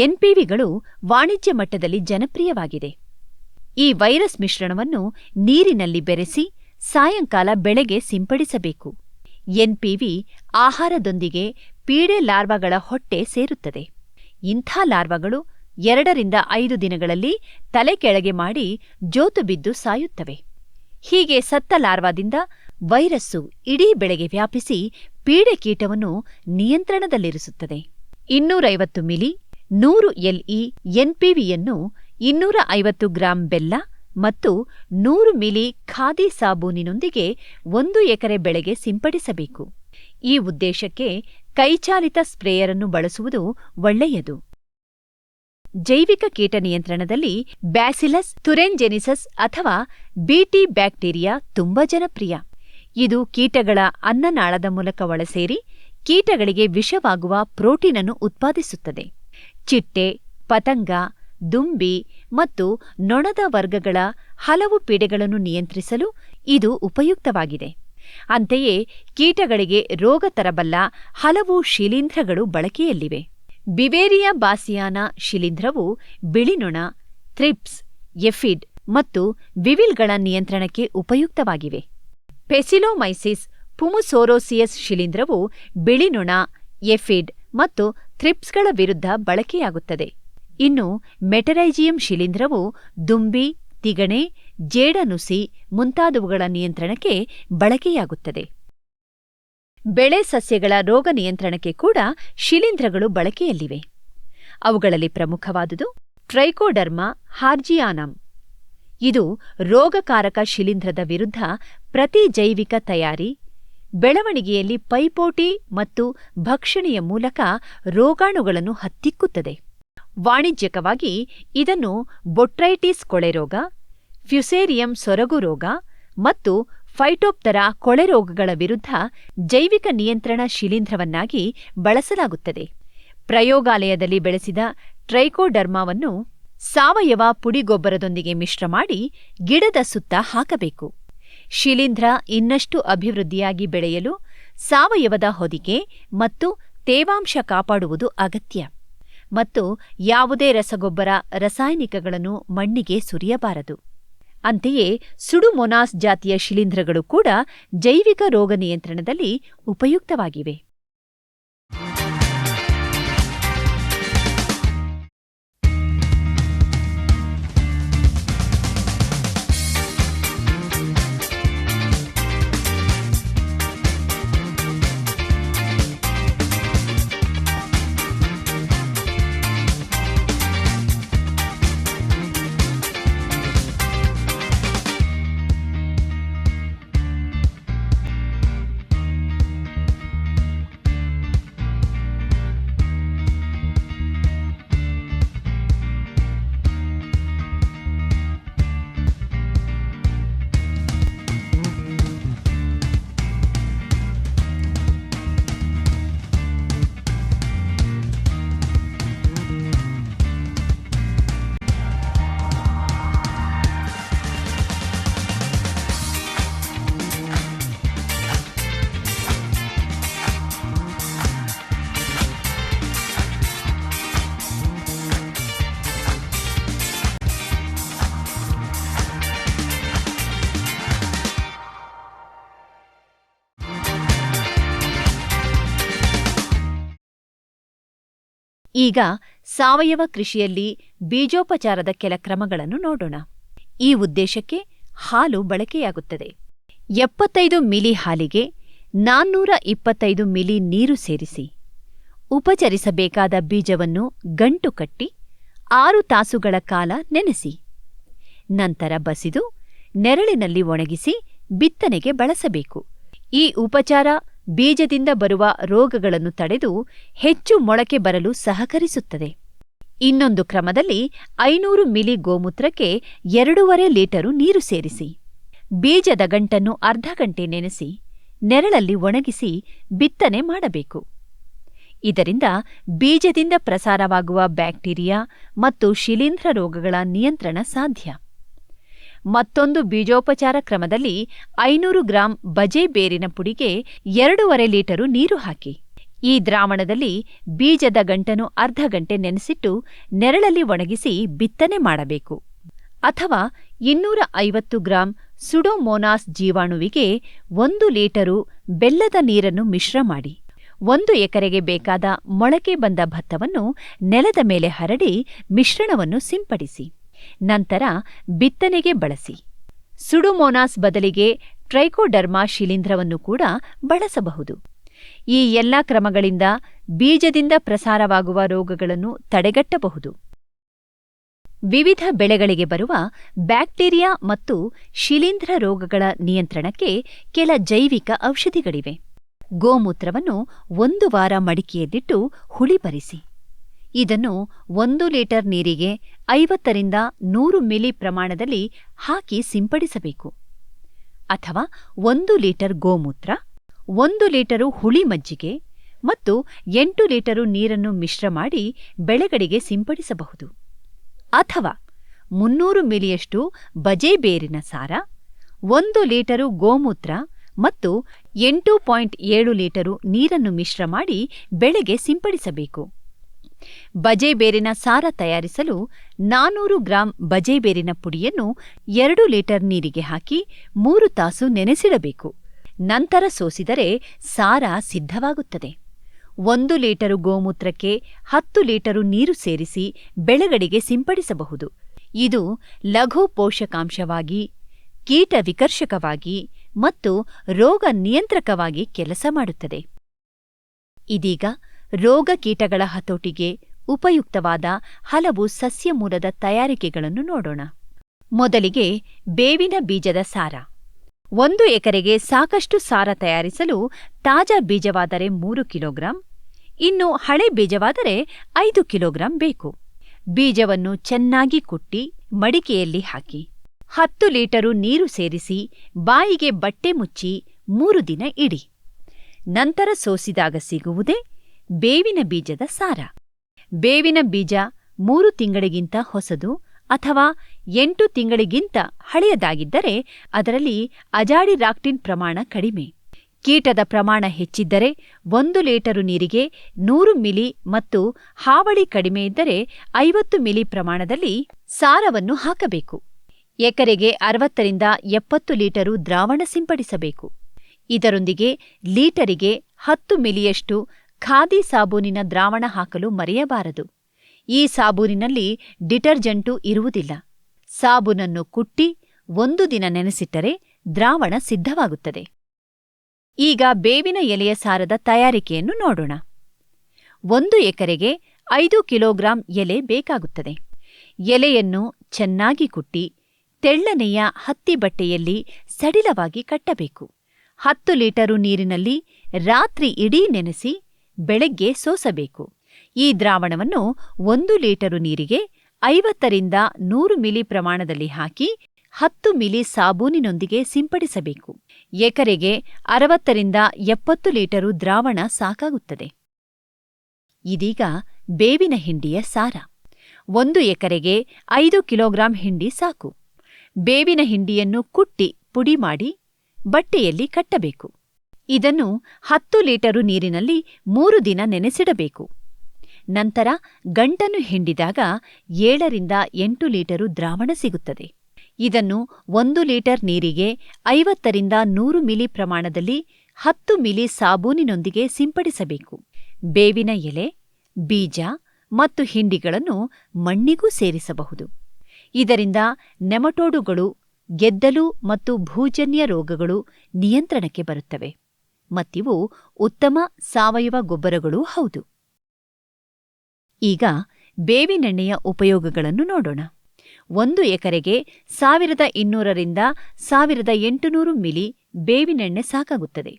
ಎನ್ಪಿವಿಗಳು ವಾಣಿಜ್ಯ ಮಟ್ಟದಲ್ಲಿ ಜನಪ್ರಿಯವಾಗಿದೆ. ಈ ವೈರಸ್ ಮಿಶ್ರಣವನ್ನು ನೀರಿನಲ್ಲಿ ಬೆರೆಸಿ ಸಾಯಂಕಾಲ ಬೆಳೆಗೆ ಸಿಂಪಡಿಸಬೇಕು. ಎನ್ಪಿವಿ ಆಹಾರದೊಂದಿಗೆ ಪೀಡೆ ಲಾರ್ವಾಗಳ ಹೊಟ್ಟೆ ಸೇರುತ್ತದೆ. ಇಂಥ ಲಾರ್ವಾಗಳು 2 ರಿಂದ 5 ದಿನಗಳಲ್ಲಿ ತಲೆ ಕೆಳಗೆ ಮಾಡಿ ಜೋತು ಬಿದ್ದು ಸಾಯುತ್ತವೆ. ಹೀಗೆ ಸತ್ತ ಲಾರ್ವಾದಿಂದ ವೈರಸ್ಸು ಇಡೀ ಬೆಳೆಗೆ ವ್ಯಾಪಿಸಿ ಪೀಡೆ ಕೀಟವನ್ನು ನಿಯಂತ್ರಣದಲ್ಲಿರಿಸುತ್ತದೆ. 250 ಮಿಲಿ 100 LE ಎನ್ಪಿವಿಯನ್ನು 250 ಗ್ರಾಂ ಬೆಲ್ಲ ಮತ್ತು 100 ಮಿಲಿ ಖಾದಿ ಸಾಬೂನಿನೊಂದಿಗೆ 1 ಎಕರೆ ಬೆಳೆಗೆ ಸಿಂಪಡಿಸಬೇಕು. ಈ ಉದ್ದೇಶಕ್ಕೆ ಕೈಚಾಲಿತ ಸ್ಪ್ರೇಯರನ್ನು ಬಳಸುವುದು ಒಳ್ಳೆಯದು. ಜೈವಿಕ ಕೀಟ ನಿಯಂತ್ರಣದಲ್ಲಿ ಬ್ಯಾಸಿಲಸ್ ಥುರೆಂಜೆನಿಸಸ್ ಅಥವಾ ಬಿಟಿ ಬ್ಯಾಕ್ಟೀರಿಯಾ ತುಂಬಾ ಜನಪ್ರಿಯ. ಇದು ಕೀಟಗಳ ಅನ್ನನಾಳದ ಮೂಲಕ ಒಳಸೇರಿ ಕೀಟಗಳಿಗೆ ವಿಷವಾಗುವ ಪ್ರೋಟೀನನ್ನು ಉತ್ಪಾದಿಸುತ್ತದೆ. ಚಿಟ್ಟೆ, ಪತಂಗ, ದುಂಬಿ ಮತ್ತು ನೊಣದ ವರ್ಗಗಳ ಹಲವು ಪೀಡೆಗಳನ್ನು ನಿಯಂತ್ರಿಸಲು ಇದು ಉಪಯುಕ್ತವಾಗಿದೆ. ಅಂತೆಯೇ ಕೀಟಗಳಿಗೆ ರೋಗ ತರಬಲ್ಲ ಹಲವು ಶಿಲೀಂಧ್ರಗಳು ಬಳಕೆಯಲ್ಲಿವೆ. ಬಿವೇರಿಯಾ ಬಾಸಿಯಾನ ಶಿಲೀಂಧ್ರವು ಬಿಳಿನೊಣ, ಥ್ರಿಪ್ಸ್, ಎಫಿಡ್ ಮತ್ತು ವಿವಿಲ್ಗಳ ನಿಯಂತ್ರಣಕ್ಕೆ ಉಪಯುಕ್ತವಾಗಿವೆ. ಪೆಸಿಲೋಮೈಸಿಸ್ ಪುಮುಸೋರೋಸಿಯಸ್ ಶಿಲೀಂಧ್ರವು ಬಿಳಿನೊಣ, ಎಫಿಡ್ ಮತ್ತು ಥ್ರಿಪ್ಸ್ಗಳ ವಿರುದ್ಧ ಬಳಕೆಯಾಗುತ್ತದೆ. ಇನ್ನು ಮೆಟರೈಜಿಯಂ ಶಿಲೀಂಧ್ರವು ದುಂಬಿ, ತಿಗಣೆ, ಜೇಡನುಸಿ ಮುಂತಾದವುಗಳ ನಿಯಂತ್ರಣಕ್ಕೆ ಬಳಕೆಯಾಗುತ್ತದೆ. ಬೆಳೆ ಸಸ್ಯಗಳ ರೋಗ ನಿಯಂತ್ರಣಕ್ಕೆ ಕೂಡ ಶಿಲೀಂಧ್ರಗಳು ಬಳಕೆಯಲ್ಲಿವೆ. ಅವುಗಳಲ್ಲಿ ಪ್ರಮುಖವಾದುದು ಟ್ರೈಕೋಡರ್ಮಾ ಹಾರ್ಜಿಯಾನಮ್. ಇದು ರೋಗಕಾರಕ ಶಿಲೀಂಧ್ರದ ವಿರುದ್ಧ ಪ್ರತಿ ಜೈವಿಕ ತಯಾರಿ, ಬೆಳವಣಿಗೆಯಲ್ಲಿ ಪೈಪೋಟಿ ಮತ್ತು ಭಕ್ಷಣೆಯ ಮೂಲಕ ರೋಗಾಣುಗಳನ್ನು ಹತ್ತಿಕ್ಕುತ್ತದೆ. ವಾಣಿಜ್ಯಿಕವಾಗಿ ಇದನ್ನು ಬೊಟ್ರೈಟಿಸ್ ಕೊಳೆರೋಗ, ಫ್ಯುಸೇರಿಯಂ ಸೊರಗು ರೋಗ ಮತ್ತು ಫೈಟೋಪ್ತರಾ ಕೊಳೆರೋಗಗಳ ವಿರುದ್ಧ ಜೈವಿಕ ನಿಯಂತ್ರಣ ಶಿಲೀಂಧ್ರವನ್ನಾಗಿ ಬಳಸಲಾಗುತ್ತದೆ. ಪ್ರಯೋಗಾಲಯದಲ್ಲಿ ಬೆಳೆಸಿದ ಟ್ರೈಕೋಡರ್ಮಾವನ್ನು ಸಾವಯವ ಪುಡಿಗೊಬ್ಬರದೊಂದಿಗೆ ಮಿಶ್ರ ಮಾಡಿ ಗಿಡದ ಸುತ್ತ ಹಾಕಬೇಕು. ಶಿಲೀಂಧ್ರ ಇನ್ನಷ್ಟು ಅಭಿವೃದ್ಧಿಯಾಗಿ ಬೆಳೆಯಲು ಸಾವಯವದ ಹೊದಿಕೆ ಮತ್ತು ತೇವಾಂಶ ಕಾಪಾಡುವುದು ಅಗತ್ಯ. ಮತ್ತು ಯಾವುದೇ ರಸಗೊಬ್ಬರ, ರಾಸಾಯನಿಕಗಳನ್ನು ಮಣ್ಣಿಗೆ ಸುರಿಯಬಾರದು. ಅಂತೆಯೇ ಸುಡುಮೊನಾಸ್ ಜಾತಿಯ ಶಿಲೀಂಧ್ರಗಳು ಕೂಡ ಜೈವಿಕ ರೋಗ ನಿಯಂತ್ರಣದಲ್ಲಿ ಉಪಯುಕ್ತವಾಗಿವೆ. ಈಗ ಸಾವಯವ ಕೃಷಿಯಲ್ಲಿ ಬೀಜೋಪಚಾರದ ಕೆಲ ಕ್ರಮಗಳನ್ನು ನೋಡೋಣ. ಈ ಉದ್ದೇಶಕ್ಕೆ ಹಾಲು ಬಳಕೆಯಾಗುತ್ತದೆ. 75 ಮಿಲಿ ಹಾಲಿಗೆ 425 ಮಿಲಿ ನೀರು ಸೇರಿಸಿ ಉಪಚರಿಸಬೇಕಾದ ಬೀಜವನ್ನು ಗಂಟು ಕಟ್ಟಿ 6 ತಾಸುಗಳ ಕಾಲ ನೆನೆಸಿ. ನಂತರ ಬಸಿದು ನೆರಳಿನಲ್ಲಿ ಒಣಗಿಸಿ ಬಿತ್ತನೆಗೆ ಬಳಸಬೇಕು. ಈ ಉಪಚಾರ ಬೀಜದಿಂದ ಬರುವ ರೋಗಗಳನ್ನು ತಡೆದು ಹೆಚ್ಚು ಮೊಳಕೆ ಬರಲು ಸಹಕರಿಸುತ್ತದೆ. ಇನ್ನೊಂದು ಕ್ರಮದಲ್ಲಿ 500 ಮಿಲಿ ಗೋಮೂತ್ರಕ್ಕೆ 2.5 ಲೀಟರು ನೀರು ಸೇರಿಸಿ ಬೀಜದ ಗಂಟನ್ನು ಅರ್ಧ ಗಂಟೆ ನೆನೆಸಿ ನೆರಳಲ್ಲಿ ಒಣಗಿಸಿ ಬಿತ್ತನೆ ಮಾಡಬೇಕು. ಇದರಿಂದ ಬೀಜದಿಂದ ಪ್ರಸಾರವಾಗುವ ಬ್ಯಾಕ್ಟೀರಿಯಾ ಮತ್ತು ಶಿಲೀಂಧ್ರ ರೋಗಗಳ ನಿಯಂತ್ರಣ ಸಾಧ್ಯ. ಮತ್ತೊಂದು ಬೀಜೋಪಚಾರ ಕ್ರಮದಲ್ಲಿ 500 ಗ್ರಾಂ ಬಜೆ ಬೇರಿನ ಪುಡಿಗೆ 2.5 ಲೀಟರು ನೀರು ಹಾಕಿ ಈ ದ್ರಾವಣದಲ್ಲಿ ಬೀಜದ ಗಂಟನ್ನು ಅರ್ಧ ಗಂಟೆ ನೆನೆಸಿಟ್ಟು ನೆರಳಲ್ಲಿ ಒಣಗಿಸಿ ಬಿತ್ತನೆ ಮಾಡಬೇಕು. ಅಥವಾ 250 ಗ್ರಾಂ ಸುಡೋಮೋನಾಸ್ ಜೀವಾಣುವಿಗೆ 1 ಲೀಟರು ಬೆಲ್ಲದ ನೀರನ್ನು ಮಿಶ್ರ ಮಾಡಿ 1 ಎಕರೆಗೆ ಬೇಕಾದ ಮೊಳಕೆ ಬಂದ ಭತ್ತವನ್ನು ನೆಲದ ಮೇಲೆ ಹರಡಿ ಮಿಶ್ರಣವನ್ನು ಸಿಂಪಡಿಸಿ. ನಂತರ ಬಿತ್ತನೆಗೆ ಬಳಸಿ. ಸುಡೋಮೋನಾಸ್ ಬದಲಿಗೆ ಟ್ರೈಕೋಡರ್ಮಾ ಶಿಲೀಂಧ್ರವನ್ನು ಕೂಡ ಬಳಸಬಹುದು. ಈ ಎಲ್ಲ ಕ್ರಮಗಳಿಂದ ಬೀಜದಿಂದ ಪ್ರಸಾರವಾಗುವ ರೋಗಗಳನ್ನು ತಡೆಗಟ್ಟಬಹುದು. ವಿವಿಧ ಬೆಳೆಗಳಿಗೆ ಬರುವ ಬ್ಯಾಕ್ಟೀರಿಯಾ ಮತ್ತು ಶಿಲೀಂಧ್ರ ರೋಗಗಳ ನಿಯಂತ್ರಣಕ್ಕೆ ಕೆಲ ಜೈವಿಕ ಔಷಧಿಗಳಿವೆ. ಗೋಮೂತ್ರವನ್ನು 1 ವಾರ ಮಡಿಕೆಯಲ್ಲಿಟ್ಟು ಹುಳಿ ಬರಿಸಿ ಇದನ್ನು 1 ಲೀಟರ್ ನೀರಿಗೆ 50 ರಿಂದ 100 ಮಿಲಿ ಪ್ರಮಾಣದಲ್ಲಿ ಹಾಕಿ ಸಿಂಪಡಿಸಬೇಕು. ಅಥವಾ 1 ಲೀಟರ್ ಗೋಮೂತ್ರ, 1 ಲೀಟರು ಹುಳಿ ಮಜ್ಜಿಗೆ ಮತ್ತು 8 ಲೀಟರು ನೀರನ್ನು ಮಿಶ್ರ ಮಾಡಿ ಬೆಳೆಗಳಿಗೆ ಸಿಂಪಡಿಸಬಹುದು. ಅಥವಾ 300 ಮಿಲಿಯಷ್ಟು ಬಜೆ ಬೇರಿನ ಸಾರ, 1 ಲೀಟರು ಗೋಮೂತ್ರ ಮತ್ತು 8.7 ಲೀಟರು ನೀರನ್ನು ಮಿಶ್ರ ಮಾಡಿ ಬೆಳೆಗೆ ಸಿಂಪಡಿಸಬೇಕು. ಬಜೆ ಬೇರಿನ ಸಾರ ತಯಾರಿಸಲು 400 ಗ್ರಾಂ ಬಜೆ ಬೇರಿನ ಪುಡಿಯನ್ನು 2 ಲೀಟರ್ ನೀರಿಗೆ ಹಾಕಿ 3 ತಾಸು ನೆನೆಸಿಡಬೇಕು. ನಂತರ ಸೋಸಿದರೆ ಸಾರ ಸಿದ್ಧವಾಗುತ್ತದೆ. 1 ಲೀಟರು ಗೋಮೂತ್ರಕ್ಕೆ 10 ಲೀಟರು ನೀರು ಸೇರಿಸಿ ಬೆಳೆಗಳಿಗೆ ಸಿಂಪಡಿಸಬಹುದು. ಇದು ಲಘು ಪೋಷಕಾಂಶವಾಗಿ, ಕೀಟ ವಿಕರ್ಷಕವಾಗಿ ಮತ್ತು ರೋಗ ನಿಯಂತ್ರಕವಾಗಿ ಕೆಲಸ ಮಾಡುತ್ತದೆ. ಇದೀಗ ರೋಗ ಕೀಟಗಳ ಹತೋಟಿಗೆ ಉಪಯುಕ್ತವಾದ ಹಲವು ಸಸ್ಯ ಮೂಲದ ತಯಾರಿಕೆಗಳನ್ನು ನೋಡೋಣ. ಮೊದಲಿಗೆ ಬೇವಿನ ಬೀಜದ ಸಾರ. 1 ಎಕರೆಗೆ ಸಾಕಷ್ಟು ಸಾರ ತಯಾರಿಸಲು ತಾಜಾ ಬೀಜವಾದರೆ 3 ಕಿಲೋಗ್ರಾಂ, ಇನ್ನು ಹಳೆ ಬೀಜವಾದರೆ 5 ಕಿಲೋಗ್ರಾಂ ಬೇಕು. ಬೀಜವನ್ನು ಚೆನ್ನಾಗಿ ಕುಟ್ಟಿ ಮಡಿಕೆಯಲ್ಲಿ ಹಾಕಿ 10 ಲೀಟರು ನೀರು ಸೇರಿಸಿ ಬಾಯಿಗೆ ಬಟ್ಟೆ ಮುಚ್ಚಿ 3 ದಿನ ಇಡಿ. ನಂತರ ಸೋಸಿದಾಗ ಸಿಗುವುದೇ ಬೇವಿನ ಬೀಜದ ಸಾರ. ಬೇವಿನ ಬೀಜ 3 ತಿಂಗಳಿಗಿಂತ ಹೊಸದು ಅಥವಾ 8 ತಿಂಗಳಿಗಿಂತ ಹಳೆಯದಾಗಿದ್ದರೆ ಅದರಲ್ಲಿ ಅಜಾಡಿರಾಕ್ಟಿನ್ ಪ್ರಮಾಣ ಕಡಿಮೆ. ಕೀಟದ ಪ್ರಮಾಣ ಹೆಚ್ಚಿದ್ದರೆ 1 ಲೀಟರು ನೀರಿಗೆ 100 ಮಿಲಿ ಮತ್ತು ಹಾವಳಿ ಕಡಿಮೆ ಇದ್ದರೆ 50 ಮಿಲಿ ಪ್ರಮಾಣದಲ್ಲಿ ಸಾರವನ್ನು ಹಾಕಬೇಕು. ಎಕರೆಗೆ 60 ರಿಂದ 70 ಲೀಟರು ದ್ರಾವಣ ಸಿಂಪಡಿಸಬೇಕು. ಇದರೊಂದಿಗೆ ಲೀಟರಿಗೆ 10 ಮಿಲಿಯಷ್ಟು ಖಾದಿ ಸಾಬೂನಿನ ದ್ರಾವಣ ಹಾಕಲು ಮರೆಯಬಾರದು. ಈ ಸಾಬೂನಿನಲ್ಲಿ ಡಿಟರ್ಜೆಂಟು ಇರುವುದಿಲ್ಲ. ಸಾಬೂನನ್ನು ಕುಟ್ಟಿ 1 ದಿನ ನೆನೆಸಿಟ್ಟರೆ ದ್ರಾವಣ ಸಿದ್ಧವಾಗುತ್ತದೆ. ಈಗ ಬೇವಿನ ಎಲೆಯ ಸಾರದ ತಯಾರಿಕೆಯನ್ನು ನೋಡೋಣ. 1 ಎಕರೆಗೆ 5 ಕಿಲೋಗ್ರಾಂ ಎಲೆ ಬೇಕಾಗುತ್ತದೆ. ಎಲೆಯನ್ನು ಚೆನ್ನಾಗಿ ಕುಟ್ಟಿ ತೆಳ್ಳನೆಯ ಹತ್ತಿ ಬಟ್ಟೆಯಲ್ಲಿ ಸಡಿಲವಾಗಿ ಕಟ್ಟಬೇಕು. 10 ಲೀಟರು ನೀರಿನಲ್ಲಿ ರಾತ್ರಿ ಇಡೀ ನೆನೆಸಿ ಬೆಳಗ್ಗೆ ಸೋಸಬೇಕು. ಈ ದ್ರಾವಣವನ್ನು 1 ಲೀಟರು ನೀರಿಗೆ 50 ರಿಂದ 100 ಮಿಲಿ ಪ್ರಮಾಣದಲ್ಲಿ ಹಾಕಿ 10 ಮಿಲಿ ಸಾಬೂನಿನೊಂದಿಗೆ ಸಿಂಪಡಿಸಬೇಕು. ಎಕರೆಗೆ 60 ರಿಂದ 70 ಲೀಟರು ದ್ರಾವಣ ಸಾಕಾಗುತ್ತದೆ. ಇದೀಗ ಬೇವಿನ ಹಿಂಡಿಯ ಸಾರ. 1 ಎಕರೆಗೆ 5 ಕಿಲೋಗ್ರಾಂ ಹಿಂಡಿ ಸಾಕು. ಬೇವಿನ ಹಿಂಡಿಯನ್ನು ಕುಟ್ಟಿ ಪುಡಿ ಮಾಡಿ ಬಟ್ಟೆಯಲ್ಲಿ ಕಟ್ಟಬೇಕು. ಇದನ್ನು 10 ಲೀಟರು ನೀರಿನಲ್ಲಿ 3 ದಿನ ನೆನೆಸಿಡಬೇಕು. ನಂತರ ಗಂಟನ್ನು ಹಿಂಡಿದಾಗ 7 ರಿಂದ 8 ಲೀಟರು ದ್ರಾವಣ ಸಿಗುತ್ತದೆ. ಇದನ್ನು 1 ಲೀಟರ್ ನೀರಿಗೆ 50 ರಿಂದ 100 ಮಿಲಿ ಪ್ರಮಾಣದಲ್ಲಿ 10 ಮಿಲಿ ಸಾಬೂನಿನೊಂದಿಗೆ ಸಿಂಪಡಿಸಬೇಕು. ಬೇವಿನ ಎಲೆ, ಬೀಜ ಮತ್ತು ಹಿಂಡಿಗಳನ್ನು ಮಣ್ಣಿಗೂ ಸೇರಿಸಬಹುದು. ಇದರಿಂದ ನೆಮಟೋಡುಗಳು, ಗೆದ್ದಲು ಮತ್ತು ಭೂಜನ್ಯ ರೋಗಗಳು ನಿಯಂತ್ರಣಕ್ಕೆ ಬರುತ್ತವೆ ಮತ್ತಿವು ಉತ್ತಮ ಸಾವಯವ ಗೊಬ್ಬರಗಳೂ ಹೌದು. ಈಗ ಬೇವಿನೆಣ್ಣೆಯ ಉಪಯೋಗಗಳನ್ನು ನೋಡೋಣ. 1 ಎಕರೆಗೆ 1200ರಿಂದ 1800 ಮಿಲಿ ಬೇವಿನೆಣ್ಣೆ ಸಾಕಾಗುತ್ತದೆ.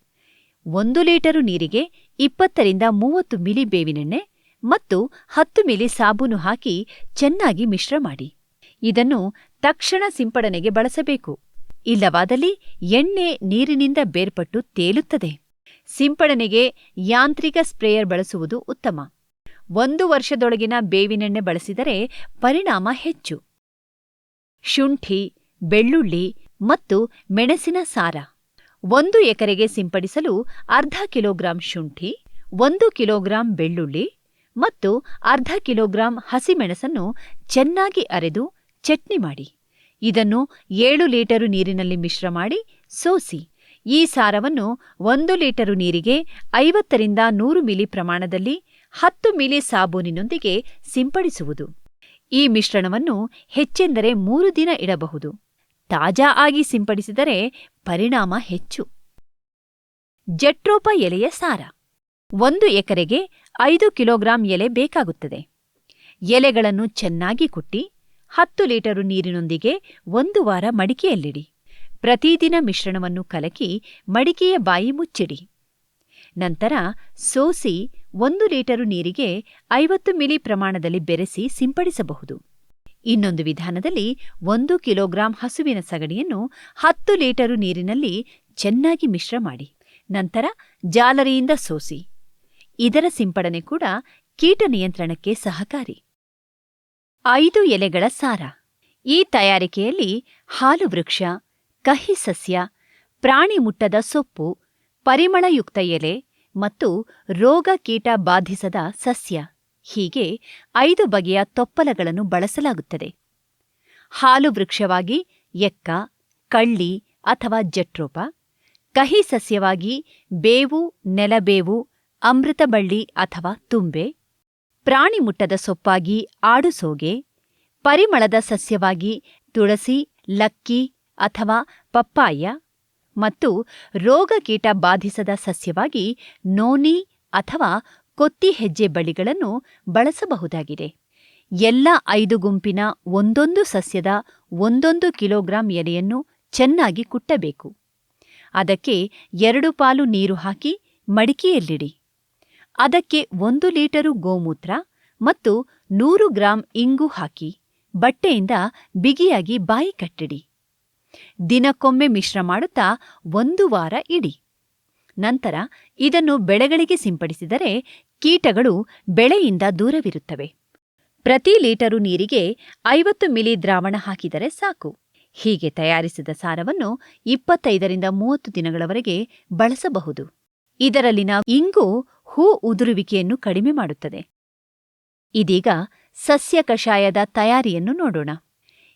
1 ಲೀಟರು ನೀರಿಗೆ 20ರಿಂದ 30 ಮಿಲಿ ಬೇವಿನೆಣ್ಣೆ ಮತ್ತು 10 ಮಿಲಿ ಸಾಬೂನು ಹಾಕಿ ಚೆನ್ನಾಗಿ ಮಿಶ್ರ ಮಾಡಿ. ಇದನ್ನು ತಕ್ಷಣ ಸಿಂಪಡಣೆಗೆ ಬಳಸಬೇಕು. ಇಲ್ಲವಾದಲ್ಲಿ ಎಣ್ಣೆ ನೀರಿನಿಂದ ಬೇರ್ಪಟ್ಟು ತೇಲುತ್ತದೆ. ಸಿಂಪಡಣೆಗೆ ಯಾಂತ್ರಿಕ ಸ್ಪ್ರೇಯರ್ ಬಳಸುವುದು ಉತ್ತಮ. 1 ವರ್ಷದೊಳಗಿನ ಬೇವಿನೆಣ್ಣೆ ಬಳಸಿದರೆ ಪರಿಣಾಮ ಹೆಚ್ಚು. ಶುಂಠಿ, ಬೆಳ್ಳುಳ್ಳಿ ಮತ್ತು ಮೆಣಸಿನ ಸಾರ. 1 ಎಕರೆಗೆ ಸಿಂಪಡಿಸಲು ಅರ್ಧ ಕಿಲೋಗ್ರಾಂ ಶುಂಠಿ, 1 ಕಿಲೋಗ್ರಾಂ ಬೆಳ್ಳುಳ್ಳಿ ಮತ್ತು ಅರ್ಧ ಕಿಲೋಗ್ರಾಂ ಹಸಿಮೆಣಸನ್ನು ಚೆನ್ನಾಗಿ ಅರೆದು ಚಟ್ನಿ ಮಾಡಿ. ಇದನ್ನು 7 ಲೀಟರು ನೀರಿನಲ್ಲಿ ಮಿಶ್ರ ಮಾಡಿ ಸೋಸಿ. ಈ ಸಾರವನ್ನು 1 ಲೀಟರು ನೀರಿಗೆ 50ರಿಂದ 100 ಮಿಲಿ ಪ್ರಮಾಣದಲ್ಲಿ 10 ಮಿಲಿ ಸಾಬೂನಿನೊಂದಿಗೆ ಸಿಂಪಡಿಸುವುದು. ಈ ಮಿಶ್ರಣವನ್ನು ಹೆಚ್ಚೆಂದರೆ 3 ದಿನ ಇಡಬಹುದು. ತಾಜಾ ಆಗಿ ಸಿಂಪಡಿಸಿದರೆ ಪರಿಣಾಮ ಹೆಚ್ಚು. ಜಟ್ರೋಪ ಎಲೆಯ ಸಾರ. 1 ಎಕರೆಗೆ 5 ಕಿಲೋಗ್ರಾಂ ಎಲೆ ಬೇಕಾಗುತ್ತದೆ. ಎಲೆಗಳನ್ನು ಚೆನ್ನಾಗಿ ಕುಟ್ಟಿ 10 ಲೀಟರು ನೀರಿನೊಂದಿಗೆ 1 ವಾರ ಮಡಿಕೆಯಲ್ಲಿಡಿ. ಪ್ರತಿದಿನ ಮಿಶ್ರಣವನ್ನು ಕಲಕಿ ಮಡಿಕೆಯ ಬಾಯಿ ಮುಚ್ಚಿಡಿ. ನಂತರ ಸೋಸಿ 1 ಲೀಟರು ನೀರಿಗೆ 50 ಮಿಲಿ ಪ್ರಮಾಣದಲ್ಲಿ ಬೆರೆಸಿ ಸಿಂಪಡಿಸಬಹುದು. ಇನ್ನೊಂದು ವಿಧಾನದಲ್ಲಿ 1 ಕಿಲೋಗ್ರಾಂ ಹಸುವಿನ ಸಗಣಿಯನ್ನು 10 ಲೀಟರು ನೀರಿನಲ್ಲಿ ಚೆನ್ನಾಗಿ ಮಿಶ್ರ ಮಾಡಿ ನಂತರ ಜಾಲರಿಯಿಂದ ಸೋಸಿ. ಇದರ ಸಿಂಪಡಣೆ ಕೂಡ ಕೀಟ ನಿಯಂತ್ರಣಕ್ಕೆ ಸಹಕಾರಿ. 5 ಎಲೆಗಳ ಸಾರ. ಈ ತಯಾರಿಕೆಯಲ್ಲಿ ಹಾಲು ವೃಕ್ಷ, ಕಹಿ ಸಸ್ಯ, ಪ್ರಾಣಿ ಮುಟ್ಟದ ಸೊಪ್ಪು, ಪರಿಮಳಯುಕ್ತ ಎಲೆ ಮತ್ತು ರೋಗ ಕೀಟ ಬಾಧಿಸದ ಸಸ್ಯ ಹೀಗೆ 5 ಬಗೆಯ ತೊಪ್ಪಲಗಳನ್ನು ಬಳಸಲಾಗುತ್ತದೆ. ಹಾಲು ವೃಕ್ಷವಾಗಿ ಎಕ್ಕ, ಕಳ್ಳಿ ಅಥವಾ ಜಟ್ರೋಪ, ಕಹಿ ಸಸ್ಯವಾಗಿ ಬೇವು, ನೆಲಬೇವು, ಅಮೃತಬಳ್ಳಿ ಅಥವಾ ತುಂಬೆ, ಪ್ರಾಣಿ ಮುಟ್ಟದ ಸೊಪ್ಪಾಗಿ ಆಡುಸೋಗೆ, ಪರಿಮಳದ ಸಸ್ಯವಾಗಿ ತುಳಸಿ, ಲಕ್ಕಿ ಅಥವಾ ಪಪ್ಪಾಯ ಮತ್ತು ರೋಗಕೀಟ ಬಾಧಿಸದ ಸಸ್ಯವಾಗಿ ನೋನಿ ಅಥವಾ ಕೊತ್ತಿ ಹೆಜ್ಜೆ ಬಳ್ಳಿಗಳನ್ನು ಬಳಸಬಹುದಾಗಿದೆ. ಎಲ್ಲ 5 ಗುಂಪಿನ ಒಂದೊಂದು ಸಸ್ಯದ 1 ಕಿಲೋಗ್ರಾಂ ಎಲೆಯನ್ನು ಚೆನ್ನಾಗಿ ಕುಟ್ಟಬೇಕು. ಅದಕ್ಕೆ 2 ಪಾಲು ನೀರು ಹಾಕಿ ಮಡಿಕೆಯಲ್ಲಿಡಿ. ಅದಕ್ಕೆ 1 ಲೀಟರು ಗೋಮೂತ್ರ ಮತ್ತು 100 ಗ್ರಾಂ ಇಂಗು ಹಾಕಿ ಬಟ್ಟೆಯಿಂದ ಬಿಗಿಯಾಗಿ ಬಾಯಿ ಕಟ್ಟಿಡಿ. ದಿನಕ್ಕೊಮ್ಮೆ ಮಿಶ್ರ ಮಾಡುತ್ತಾ 1 ವಾರ ಇಡಿ. ನಂತರ ಇದನ್ನು ಬೆಳೆಗಳಿಗೆ ಸಿಂಪಡಿಸಿದರೆ ಕೀಟಗಳು ಬೆಳೆಯಿಂದ ದೂರವಿರುತ್ತವೆ. ಪ್ರತಿ ಲೀಟರು ನೀರಿಗೆ 50 ಮಿಲಿ ದ್ರಾವಣ ಹಾಕಿದರೆ ಸಾಕು. ಹೀಗೆ ತಯಾರಿಸಿದ ಸಾರವನ್ನು 25ರಿಂದ 30 ದಿನಗಳವರೆಗೆ ಬಳಸಬಹುದು. ಇದರಲ್ಲಿನ ಇಂಗು ಹೂ ಉದುರುವಿಕೆಯನ್ನು ಕಡಿಮೆ ಮಾಡುತ್ತದೆ. ಇದೀಗ ಸಸ್ಯ ಕಷಾಯದ ತಯಾರಿಯನ್ನು ನೋಡೋಣ.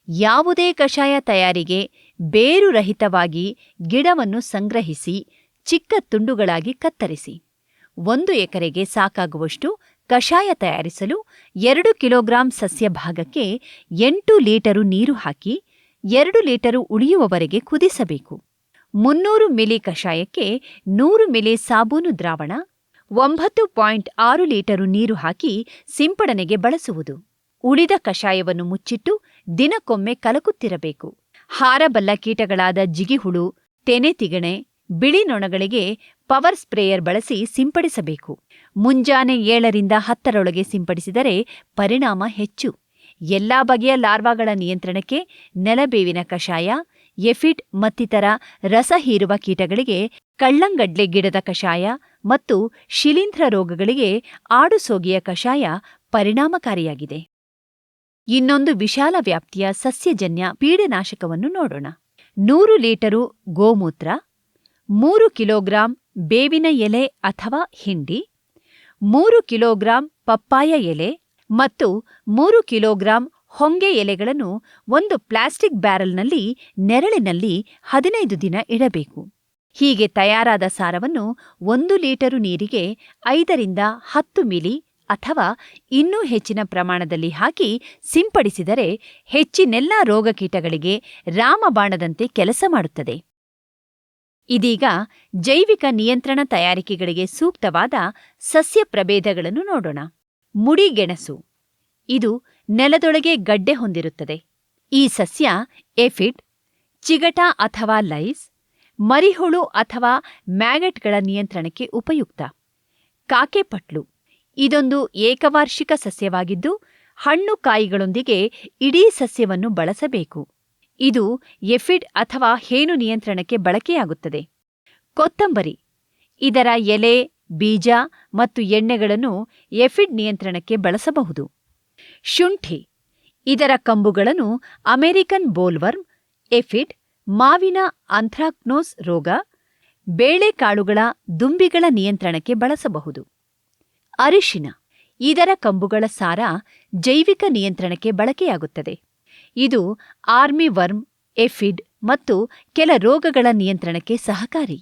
ಯಾವುದೇ ಕಷಾಯ ತಯಾರಿಗೆ ಬೇರುರಹಿತವಾಗಿ ಗಿಡವನ್ನು ಸಂಗ್ರಹಿಸಿ ಚಿಕ್ಕ ತುಂಡುಗಳಾಗಿ ಕತ್ತರಿಸಿ. 1 ಎಕರೆಗೆ ಸಾಕಾಗುವಷ್ಟು ಕಷಾಯ ತಯಾರಿಸಲು 2 ಕಿಲೋಗ್ರಾಂ ಸಸ್ಯ ಭಾಗಕ್ಕೆ 8 ಲೀಟರು ನೀರು ಹಾಕಿ 2 ಲೀಟರು ಉಳಿಯುವವರೆಗೆ ಕುದಿಸಬೇಕು. 300 ಮಿಲಿ ಕಷಾಯಕ್ಕೆ 100 ಮಿಲಿ ಸಾಬೂನು ದ್ರಾವಣ, 9.6 ಲೀಟರು ನೀರು ಹಾಕಿ ಸಿಂಪಡಣೆಗೆ ಬಳಸುವುದು. ಉಳಿದ ಕಷಾಯವನ್ನು ಮುಚ್ಚಿಟ್ಟು ದಿನಕ್ಕೊಮ್ಮೆ ಕಲಕುತ್ತಿರಬೇಕು. ಹಾರಬಲ್ಲ ಕೀಟಗಳಾದ ಜಿಗಿಹುಳು, ತೆನೆ ತಿಗಣೆ, ಬಿಳಿ ನೊಣಗಳಿಗೆ ಪವರ್ ಸ್ಪ್ರೇಯರ್ ಬಳಸಿ ಸಿಂಪಡಿಸಬೇಕು. ಮುಂಜಾನೆ 7ರಿಂದ 10ರೊಳಗೆ ಸಿಂಪಡಿಸಿದರೆ ಪರಿಣಾಮ ಹೆಚ್ಚು. ಎಲ್ಲಾ ಬಗೆಯ ಲಾರ್ವಾಗಳ ನಿಯಂತ್ರಣಕ್ಕೆ ನೆಲಬೇವಿನ ಕಷಾಯ, ಎಫಿಡ್ ಮತ್ತಿತರ ರಸ ಹೀರುವ ಕೀಟಗಳಿಗೆ ಕಳ್ಳಂಗಡ್ಲೆ ಗಿಡದ ಕಷಾಯ ಮತ್ತು ಶಿಲೀಂಧ್ರ ರೋಗಗಳಿಗೆ ಆಡುಸೋಗೆಯ ಕಷಾಯ ಪರಿಣಾಮಕಾರಿಯಾಗಿದೆ. ಇನ್ನೊಂದು ವಿಶಾಲ ವ್ಯಾಪ್ತಿಯ ಸಸ್ಯಜನ್ಯ ಪೀಡನಾಶಕವನ್ನು ನೋಡೋಣ. 100 ಲೀಟರು ಗೋಮೂತ್ರ, 3 ಕಿಲೋಗ್ರಾಂ ಬೇವಿನ ಎಲೆ ಅಥವಾ ಹಿಂಡಿ, 3 ಕಿಲೋಗ್ರಾಂ ಪಪ್ಪಾಯ ಎಲೆ ಮತ್ತು 3 ಕಿಲೋಗ್ರಾಂ ಹೊಂಗೆ ಎಲೆಗಳನ್ನು ಒಂದು ಪ್ಲಾಸ್ಟಿಕ್ ಬ್ಯಾರಲ್ನಲ್ಲಿ ನೆರಳಿನಲ್ಲಿ 15 ದಿನ ಇಡಬೇಕು. ಹೀಗೆ ತಯಾರಾದ ಸಾರವನ್ನು 1 ಲೀಟರು ನೀರಿಗೆ 5ರಿಂದ 10 ಮಿಲಿ ಅಥವಾ ಇನ್ನೂ ಹೆಚ್ಚಿನ ಪ್ರಮಾಣದಲ್ಲಿ ಹಾಕಿ ಸಿಂಪಡಿಸಿದರೆ ಹೆಚ್ಚಿನೆಲ್ಲ ರೋಗಕೀಟಗಳಿಗೆ ರಾಮಬಾಣದಂತೆ ಕೆಲಸ ಮಾಡುತ್ತದೆ. ಇದೀಗ ಜೈವಿಕ ನಿಯಂತ್ರಣ ತಯಾರಿಕೆಗಳಿಗೆ ಸೂಕ್ತವಾದ ಸಸ್ಯ ಪ್ರಭೇದಗಳನ್ನು ನೋಡೋಣ. ಮುಡಿಗೆಣಸು. ಇದು ನೆಲದೊಳಗೆ ಗಡ್ಡೆ ಹೊಂದಿರುತ್ತದೆ. ಈ ಸಸ್ಯ ಎಫಿಡ್, ಚಿಗಟ ಅಥವಾ ಲೈಸ್, ಮರಿಹುಳು ಅಥವಾ ಮ್ಯಾಗಟ್ಗಳ ನಿಯಂತ್ರಣಕ್ಕೆ ಉಪಯುಕ್ತ. ಕಾಕೆಪಟ್ಲು. ಇದೊಂದು ಏಕವಾರ್ಷಿಕ ಸಸ್ಯವಾಗಿದ್ದು ಹಣ್ಣು ಕಾಯಿಗಳೊಂದಿಗೆ ಇಡೀ ಸಸ್ಯವನ್ನು ಬಳಸಬೇಕು. ಇದು ಎಫಿಡ್ ಅಥವಾ ಹೇನು ನಿಯಂತ್ರಣಕ್ಕೆ ಬಳಕೆಯಾಗುತ್ತದೆ. ಕೊತ್ತಂಬರಿ. ಇದರ ಎಲೆ, ಬೀಜ ಮತ್ತು ಎಣ್ಣೆಗಳನ್ನು ಎಫಿಡ್ ನಿಯಂತ್ರಣಕ್ಕೆ ಬಳಸಬಹುದು. ಶುಂಠಿ. ಇದರ ಕಂಬುಗಳನ್ನು ಅಮೆರಿಕನ್ ಬೋಲ್ವರ್ಮ್, ಎಫಿಡ್, ಮಾವಿನ ಅಂಥ್ರಾಕ್ನೋಸ್ ರೋಗ, ಬೇಳೆಕಾಳುಗಳ ದುಂಬಿಗಳ ನಿಯಂತ್ರಣಕ್ಕೆ ಬಳಸಬಹುದು. ಅರಿಶಿನ. ಇದರ ಕಂಬುಗಳ ಸಾರ ಜೈವಿಕ ನಿಯಂತ್ರಣಕ್ಕೆ ಬಳಕೆಯಾಗುತ್ತದೆ. ಇದು ಆರ್ಮಿ ವರ್ಮ್, ಎಫಿಡ್ ಮತ್ತು ಕೆಲ ರೋಗಗಳ ನಿಯಂತ್ರಣಕ್ಕೆ ಸಹಕಾರಿ.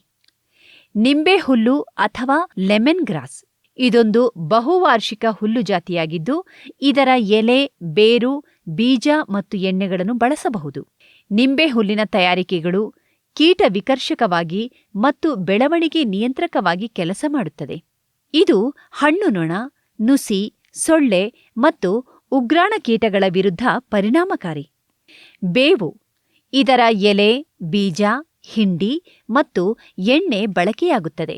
ನಿಂಬೆಹುಲ್ಲು ಅಥವಾ ಲೆಮನ್ ಗ್ರಾಸ್. ಇದೊಂದು ಬಹುವಾರ್ಷಿಕ ಹುಲ್ಲು ಜಾತಿಯಾಗಿದ್ದು ಇದರ ಎಲೆ, ಬೇರು, ಬೀಜ ಮತ್ತು ಎಣ್ಣೆಗಳನ್ನು ಬಳಸಬಹುದು. ನಿಂಬೆಹುಲ್ಲಿನ ತಯಾರಿಕೆಗಳು ಕೀಟ ವಿಕರ್ಷಕವಾಗಿ ಮತ್ತು ಬೆಳವಣಿಗೆ ನಿಯಂತ್ರಕವಾಗಿ ಕೆಲಸ ಮಾಡುತ್ತದೆ. ಇದು ಹಣ್ಣು ನೊಣ, ನುಸಿ, ಸೊಳ್ಳೆ ಮತ್ತು ಉಗ್ರಾಣ ಕೀಟಗಳ ವಿರುದ್ಧ ಪರಿಣಾಮಕಾರಿ. ಬೇವು. ಇದರ ಎಲೆ, ಬೀಜ, ಹಿಂಡಿ ಮತ್ತು ಎಣ್ಣೆ ಬಳಕೆಯಾಗುತ್ತದೆ.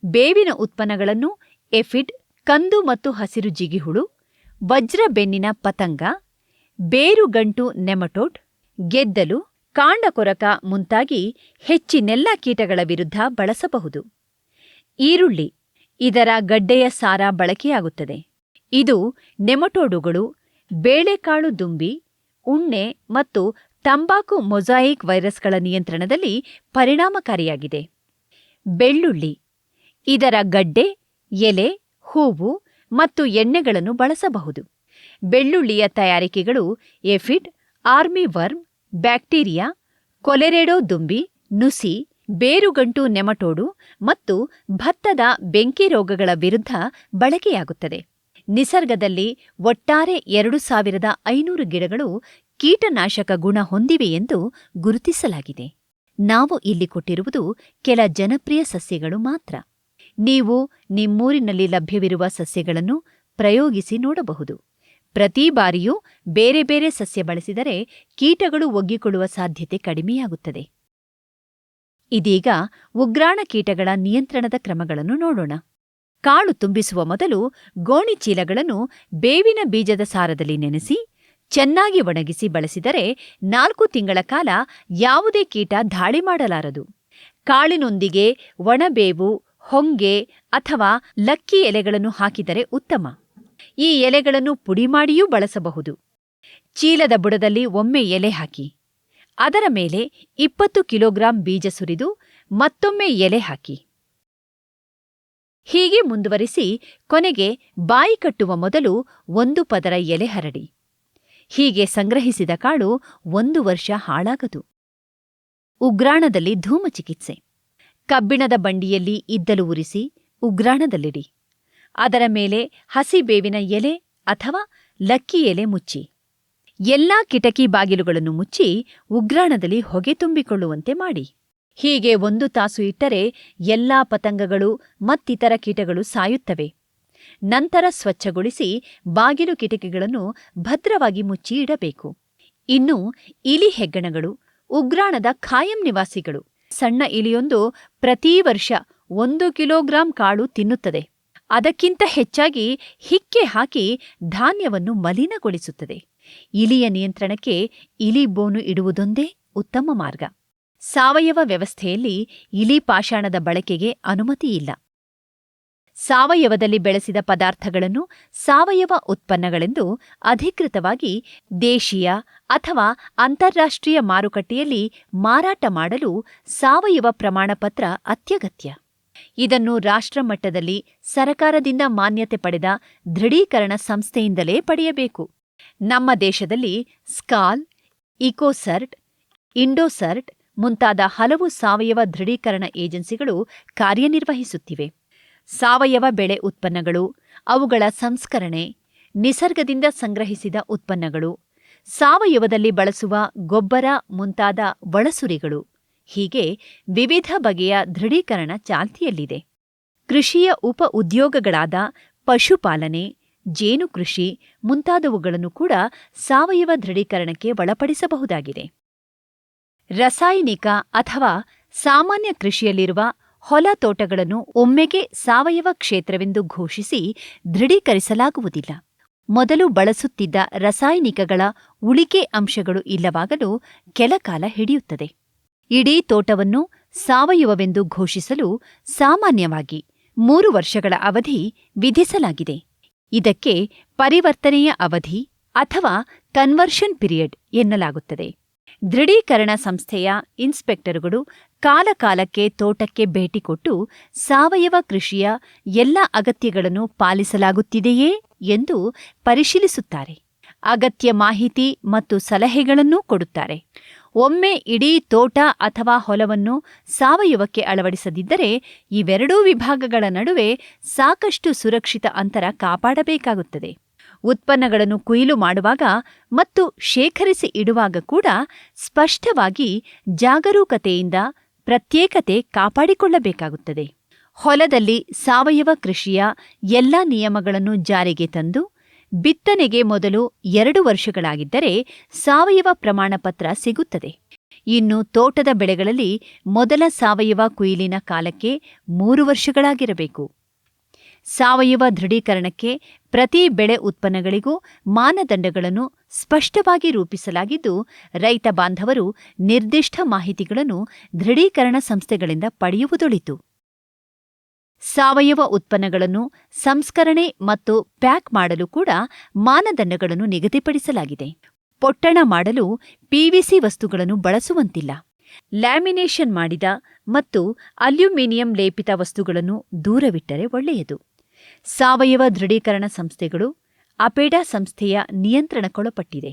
ಬೇವಿನ ಉತ್ಪನ್ನಗಳನ್ನು ಎಫಿಡ್, ಕಂದು ಮತ್ತು ಹಸಿರು ಜಿಗಿಹುಳು, ವಜ್ರ ಬೆನ್ನಿನ ಪತಂಗ, ಬೇರುಗಂಟು ನೆಮಟೋಡ್, ಗೆದ್ದಲು, ಕಾಂಡಕೊರಕ ಮುಂತಾಗಿ ಹೆಚ್ಚಿನೆಲ್ಲ ಕೀಟಗಳ ವಿರುದ್ಧ ಬಳಸಬಹುದು. ಈರುಳ್ಳಿ. ಇದರ ಗಡ್ಡೆಯ ಸಾರ ಬಳಕೆಯಾಗುತ್ತದೆ. ಇದು ನೆಮಟೋಡುಗಳು, ಬೇಳೆಕಾಳು ದುಂಬಿ, ಉಣ್ಣೆ ಮತ್ತು ತಂಬಾಕು ಮೊಸಾಯಿಕ್ ವೈರಸ್ಗಳ ನಿಯಂತ್ರಣದಲ್ಲಿ ಪರಿಣಾಮಕಾರಿಯಾಗಿದೆ. ಬೆಳ್ಳುಳ್ಳಿ. ಇದರ ಗಡ್ಡೆ, ಎಲೆ, ಹೂವು ಮತ್ತು ಎಣ್ಣೆಗಳನ್ನು ಬಳಸಬಹುದು. ಬೆಳ್ಳುಳ್ಳಿಯ ತಯಾರಿಕೆಗಳು ಎಫಿಡ್, ಆರ್ಮಿ ವರ್ಮ್, ಬ್ಯಾಕ್ಟೀರಿಯಾ, ಕೊಲೆರೆಡೊ ದುಂಬಿ, ನುಸಿ, ಬೇರುಗಂಟು ನೆಮಟೋಡು ಮತ್ತು ಭತ್ತದ ಬೆಂಕಿ ರೋಗಗಳ ವಿರುದ್ಧ ಬಳಕೆಯಾಗುತ್ತದೆ. ನಿಸರ್ಗದಲ್ಲಿ ಒಟ್ಟಾರೆ 2500 ಗಿಡಗಳು ಕೀಟನಾಶಕ ಗುಣ ಹೊಂದಿವೆ ಎಂದು ಗುರುತಿಸಲಾಗಿದೆ. ನಾವು ಇಲ್ಲಿ ಕೊಟ್ಟಿರುವುದು ಕೆಲ ಜನಪ್ರಿಯ ಸಸ್ಯಗಳು ಮಾತ್ರ. ನೀವು ನಿಮ್ಮೂರಿನಲ್ಲಿ ಲಭ್ಯವಿರುವ ಸಸ್ಯಗಳನ್ನು ಪ್ರಯೋಗಿಸಿ ನೋಡಬಹುದು. ಪ್ರತಿ ಬಾರಿಯೂ ಬೇರೆ ಬೇರೆ ಸಸ್ಯ ಬಳಸಿದರೆ ಕೀಟಗಳು ಒಗ್ಗಿಕೊಳ್ಳುವ ಸಾಧ್ಯತೆ ಕಡಿಮೆಯಾಗುತ್ತದೆ. ಇದೀಗ ಉಗ್ರಾಣ ಕೀಟಗಳ ನಿಯಂತ್ರಣದ ಕ್ರಮಗಳನ್ನು ನೋಡೋಣ. ಕಾಳು ತುಂಬಿಸುವ ಮೊದಲು ಗೋಣಿಚೀಲಗಳನ್ನು ಬೇವಿನ ಬೀಜದ ಸಾರದಲ್ಲಿ ನೆನೆಸಿ ಚೆನ್ನಾಗಿ ಒಣಗಿಸಿ ಬಳಸಿದರೆ 4 ತಿಂಗಳ ಕಾಲ ಯಾವುದೇ ಕೀಟ ದಾಳಿ ಮಾಡಲಾರದು. ಕಾಳಿನೊಂದಿಗೆ ಒಣಬೇವು, ಹೊಂಗೆ ಅಥವಾ ಲಕ್ಕಿ ಎಲೆಗಳನ್ನು ಹಾಕಿದರೆ ಉತ್ತಮ. ಈ ಎಲೆಗಳನ್ನು ಪುಡಿ ಮಾಡಿಯೂ ಬಳಸಬಹುದು. ಚೀಲದ ಬುಡದಲ್ಲಿ ಒಮ್ಮೆ ಎಲೆ ಹಾಕಿ, ಅದರ ಮೇಲೆ 20 ಕಿಲೋಗ್ರಾಂ ಬೀಜ ಸುರಿದು ಮತ್ತೊಮ್ಮೆ ಎಲೆ ಹಾಕಿ. ಹೀಗೆ ಮುಂದುವರಿಸಿ ಕೊನೆಗೆ ಬಾಯಿ ಕಟ್ಟುವ ಮೊದಲು 1 ಪದರ ಎಲೆ ಹರಡಿ. ಹೀಗೆ ಸಂಗ್ರಹಿಸಿದ ಕಾಳು 1 ವರ್ಷ ಹಾಳಾಗದು. ಉಗ್ರಾಣದಲ್ಲಿ ಧೂಮಚಿಕಿತ್ಸೆ. ಕಬ್ಬಿಣದ ಬಂಡಿಯಲ್ಲಿ ಇದ್ದಲು ಉರಿಸಿ ಉಗ್ರಾಣದಲ್ಲಿಡಿ. ಅದರ ಮೇಲೆ ಹಸಿ ಬೇವಿನ ಎಲೆ ಅಥವಾ ಲಕ್ಕಿ ಎಲೆ ಮುಚ್ಚಿ. ಎಲ್ಲಾ ಕಿಟಕಿ ಬಾಗಿಲುಗಳನ್ನು ಮುಚ್ಚಿ ಉಗ್ರಾಣದಲ್ಲಿ ಹೊಗೆ ತುಂಬಿಕೊಳ್ಳುವಂತೆ ಮಾಡಿ. ಹೀಗೆ 1 ತಾಸು ಇಟ್ಟರೆ ಎಲ್ಲಾ ಪತಂಗಗಳು ಮತ್ತಿತರ ಕೀಟಗಳು ಸಾಯುತ್ತವೆ. ನಂತರ ಸ್ವಚ್ಛಗೊಳಿಸಿ ಬಾಗಿಲು ಕಿಟಕಿಗಳನ್ನು ಭದ್ರವಾಗಿ ಮುಚ್ಚಿ ಇಡಬೇಕು. ಇನ್ನು ಇಲಿ ಹೆಗ್ಗಣಗಳು ಉಗ್ರಾಣದ ಖಾಯಂ ನಿವಾಸಿಗಳು. ಸಣ್ಣ ಇಲಿಯೊಂದು ಪ್ರತಿ ವರ್ಷ 1 ಕಿಲೋಗ್ರಾಂ ಕಾಳು ತಿನ್ನುತ್ತದೆ. ಅದಕ್ಕಿಂತ ಹೆಚ್ಚಾಗಿ ಹಿಕ್ಕೆ ಹಾಕಿ ಧಾನ್ಯವನ್ನು ಮಲಿನಗೊಳಿಸುತ್ತದೆ. ಇಲಿಯ ನಿಯಂತ್ರಣಕ್ಕೆ ಇಲಿ ಬೋನು ಇಡುವುದೊಂದೇ ಉತ್ತಮ ಮಾರ್ಗ. ಸಾವಯವ ವ್ಯವಸ್ಥೆಯಲ್ಲಿ ಇಲಿ ಪಾಷಾಣದ ಬಳಕೆಗೆ ಅನುಮತಿಯಿಲ್ಲ. ಸಾವಯವದಲ್ಲಿ ಬೆಳೆಸಿದ ಪದಾರ್ಥಗಳನ್ನು ಸಾವಯವ ಉತ್ಪನ್ನಗಳೆಂದು ಅಧಿಕೃತವಾಗಿ ದೇಶೀಯ ಅಥವಾ ಅಂತಾರಾಷ್ಟ್ರೀಯ ಮಾರುಕಟ್ಟೆಯಲ್ಲಿ ಮಾರಾಟ ಮಾಡಲು ಸಾವಯವ ಪ್ರಮಾಣಪತ್ರ ಅತ್ಯಗತ್ಯ. ಇದನ್ನು ರಾಷ್ಟ್ರಮಟ್ಟದಲ್ಲಿ ಸರಕಾರದಿಂದ ಮಾನ್ಯತೆ ಪಡೆದ ದೃಢೀಕರಣ ಸಂಸ್ಥೆಯಿಂದಲೇ ಪಡೆಯಬೇಕು. ನಮ್ಮ ದೇಶದಲ್ಲಿ ಸ್ಕಾಲ್, ಇಕೋಸರ್ಟ್, ಇಂಡೋಸರ್ಟ್ ಮುಂತಾದ ಹಲವು ಸಾವಯವ ದೃಢೀಕರಣ ಏಜೆನ್ಸಿಗಳು ಕಾರ್ಯನಿರ್ವಹಿಸುತ್ತಿವೆ. ಸಾವಯವ ಬೆಳೆ ಉತ್ಪನ್ನಗಳು, ಅವುಗಳ ಸಂಸ್ಕರಣೆ, ನಿಸರ್ಗದಿಂದ ಸಂಗ್ರಹಿಸಿದ ಉತ್ಪನ್ನಗಳು, ಸಾವಯವದಲ್ಲಿ ಬಳಸುವ ಗೊಬ್ಬರ ಮುಂತಾದ ಒಳಸುರಿಗಳು ಹೀಗೆ ವಿವಿಧ ಬಗೆಯ ದೃಢೀಕರಣ ಚಾಲ್ತಿಯಲ್ಲಿದೆ. ಕೃಷಿಯ ಉಪ ಉದ್ಯೋಗಗಳಾದ ಪಶುಪಾಲನೆ, ಜೇನು ಕೃಷಿ ಮುಂತಾದವುಗಳನ್ನು ಕೂಡ ಸಾವಯವ ದೃಢೀಕರಣಕ್ಕೆ ಒಳಪಡಿಸಬಹುದಾಗಿದೆ. ರಾಸಾಯನಿಕ ಅಥವಾ ಸಾಮಾನ್ಯ ಕೃಷಿಯಲ್ಲಿರುವ ಹೊಲ ತೋಟಗಳನ್ನು ಒಮ್ಮೆಗೆ ಸಾವಯವ ಕ್ಷೇತ್ರವೆಂದು ಘೋಷಿಸಿ ದೃಢೀಕರಿಸಲಾಗುವುದಿಲ್ಲ. ಮೊದಲು ಬಳಸುತ್ತಿದ್ದ ರಾಸಾಯನಿಕಗಳ ಉಳಿಕೆ ಅಂಶಗಳು ಇಲ್ಲವಾಗಲು ಕೆಲಕಾಲ ಹಿಡಿಯುತ್ತದೆ. ಇಡೀ ತೋಟವನ್ನು ಸಾವಯವವೆಂದು ಘೋಷಿಸಲು ಸಾಮಾನ್ಯವಾಗಿ 3 ವರ್ಷಗಳ ಅವಧಿ ವಿಧಿಸಲಾಗಿದೆ. ಇದಕ್ಕೆ ಪರಿವರ್ತನೆಯ ಅವಧಿ ಅಥವಾ ಕನ್ವರ್ಷನ್ ಪಿರಿಯಡ್ ಎನ್ನಲಾಗುತ್ತದೆ. ದೃಢೀಕರಣ ಸಂಸ್ಥೆಯ ಇನ್ಸ್ಪೆಕ್ಟರುಗಳು ಕಾಲಕಾಲಕ್ಕೆ ತೋಟಕ್ಕೆ ಭೇಟಿ ಕೊಟ್ಟು ಸಾವಯವ ಕೃಷಿಯ ಎಲ್ಲ ಅಗತ್ಯಗಳನ್ನು ಪಾಲಿಸಲಾಗುತ್ತಿದೆಯೇ ಎಂದು ಪರಿಶೀಲಿಸುತ್ತಾರೆ. ಅಗತ್ಯ ಮಾಹಿತಿ ಮತ್ತು ಸಲಹೆಗಳನ್ನೂ ಕೊಡುತ್ತಾರೆ. ಒಮ್ಮೆ ಇಡೀ ತೋಟ ಅಥವಾ ಹೊಲವನ್ನು ಸಾವಯವಕ್ಕೆ ಅಳವಡಿಸದಿದ್ದರೆ ಇವೆರಡೂ ವಿಭಾಗಗಳ ನಡುವೆ ಸಾಕಷ್ಟು ಸುರಕ್ಷಿತ ಅಂತರ ಕಾಪಾಡಬೇಕಾಗುತ್ತದೆ. ಉತ್ಪನ್ನಗಳನ್ನು ಕೊಯ್ಲು ಮಾಡುವಾಗ ಮತ್ತು ಶೇಖರಿಸಿ ಇಡುವಾಗ ಕೂಡ ಸ್ಪಷ್ಟವಾಗಿ ಜಾಗರೂಕತೆಯಿಂದ ಪ್ರತ್ಯೇಕತೆ ಕಾಪಾಡಿಕೊಳ್ಳಬೇಕಾಗುತ್ತದೆ. ಹೊಲದಲ್ಲಿ ಸಾವಯವ ಕೃಷಿಯ ಎಲ್ಲ ನಿಯಮಗಳನ್ನು ಜಾರಿಗೆ ತಂದು ಬಿತ್ತನೆಗೆ ಮೊದಲು 2 ವರ್ಷಗಳಾಗಿದ್ದರೆ ಸಾವಯವ ಪ್ರಮಾಣಪತ್ರ ಸಿಗುತ್ತದೆ. ಇನ್ನು ತೋಟದ ಬೆಳೆಗಳಲ್ಲಿ ಮೊದಲ ಸಾವಯವ ಕೊಯ್ಲಿನ ಕಾಲಕ್ಕೆ 3 ವರ್ಷಗಳಾಗಿರಬೇಕು. ಸಾವಯವ ದೃಢೀಕರಣಕ್ಕೆ ಪ್ರತಿ ಬೆಳೆ ಉತ್ಪನ್ನಗಳಿಗೂ ಮಾನದಂಡಗಳನ್ನು ಸ್ಪಷ್ಟವಾಗಿ ರೂಪಿಸಲಾಗಿದ್ದು, ರೈತ ಬಾಂಧವರು ನಿರ್ದಿಷ್ಟ ಮಾಹಿತಿಗಳನ್ನು ದೃಢೀಕರಣ ಸಂಸ್ಥೆಗಳಿಂದ ಪಡೆಯುವುದೊಳಿತು. ಸಾವಯವ ಉತ್ಪನ್ನಗಳನ್ನು ಸಂಸ್ಕರಣೆ ಮತ್ತು ಪ್ಯಾಕ್ ಮಾಡಲು ಕೂಡ ಮಾನದಂಡಗಳನ್ನು ನಿಗದಿಪಡಿಸಲಾಗಿದೆ. ಪೊಟ್ಟಣ ಮಾಡಲು ಪಿವಿಸಿ ವಸ್ತುಗಳನ್ನು ಬಳಸುವಂತಿಲ್ಲ. ಲ್ಯಾಮಿನೇಷನ್ ಮಾಡಿದ ಮತ್ತು ಅಲ್ಯೂಮಿನಿಯಂ ಲೇಪಿತ ವಸ್ತುಗಳನ್ನು ದೂರವಿಟ್ಟರೆ ಒಳ್ಳೆಯದು. ಸಾವಯವ ದೃಢೀಕರಣ ಸಂಸ್ಥೆಗಳು ಅಪೆಡಾ ಸಂಸ್ಥೆಯ ನಿಯಂತ್ರಣಕ್ಕೊಳಪಟ್ಟಿದೆ.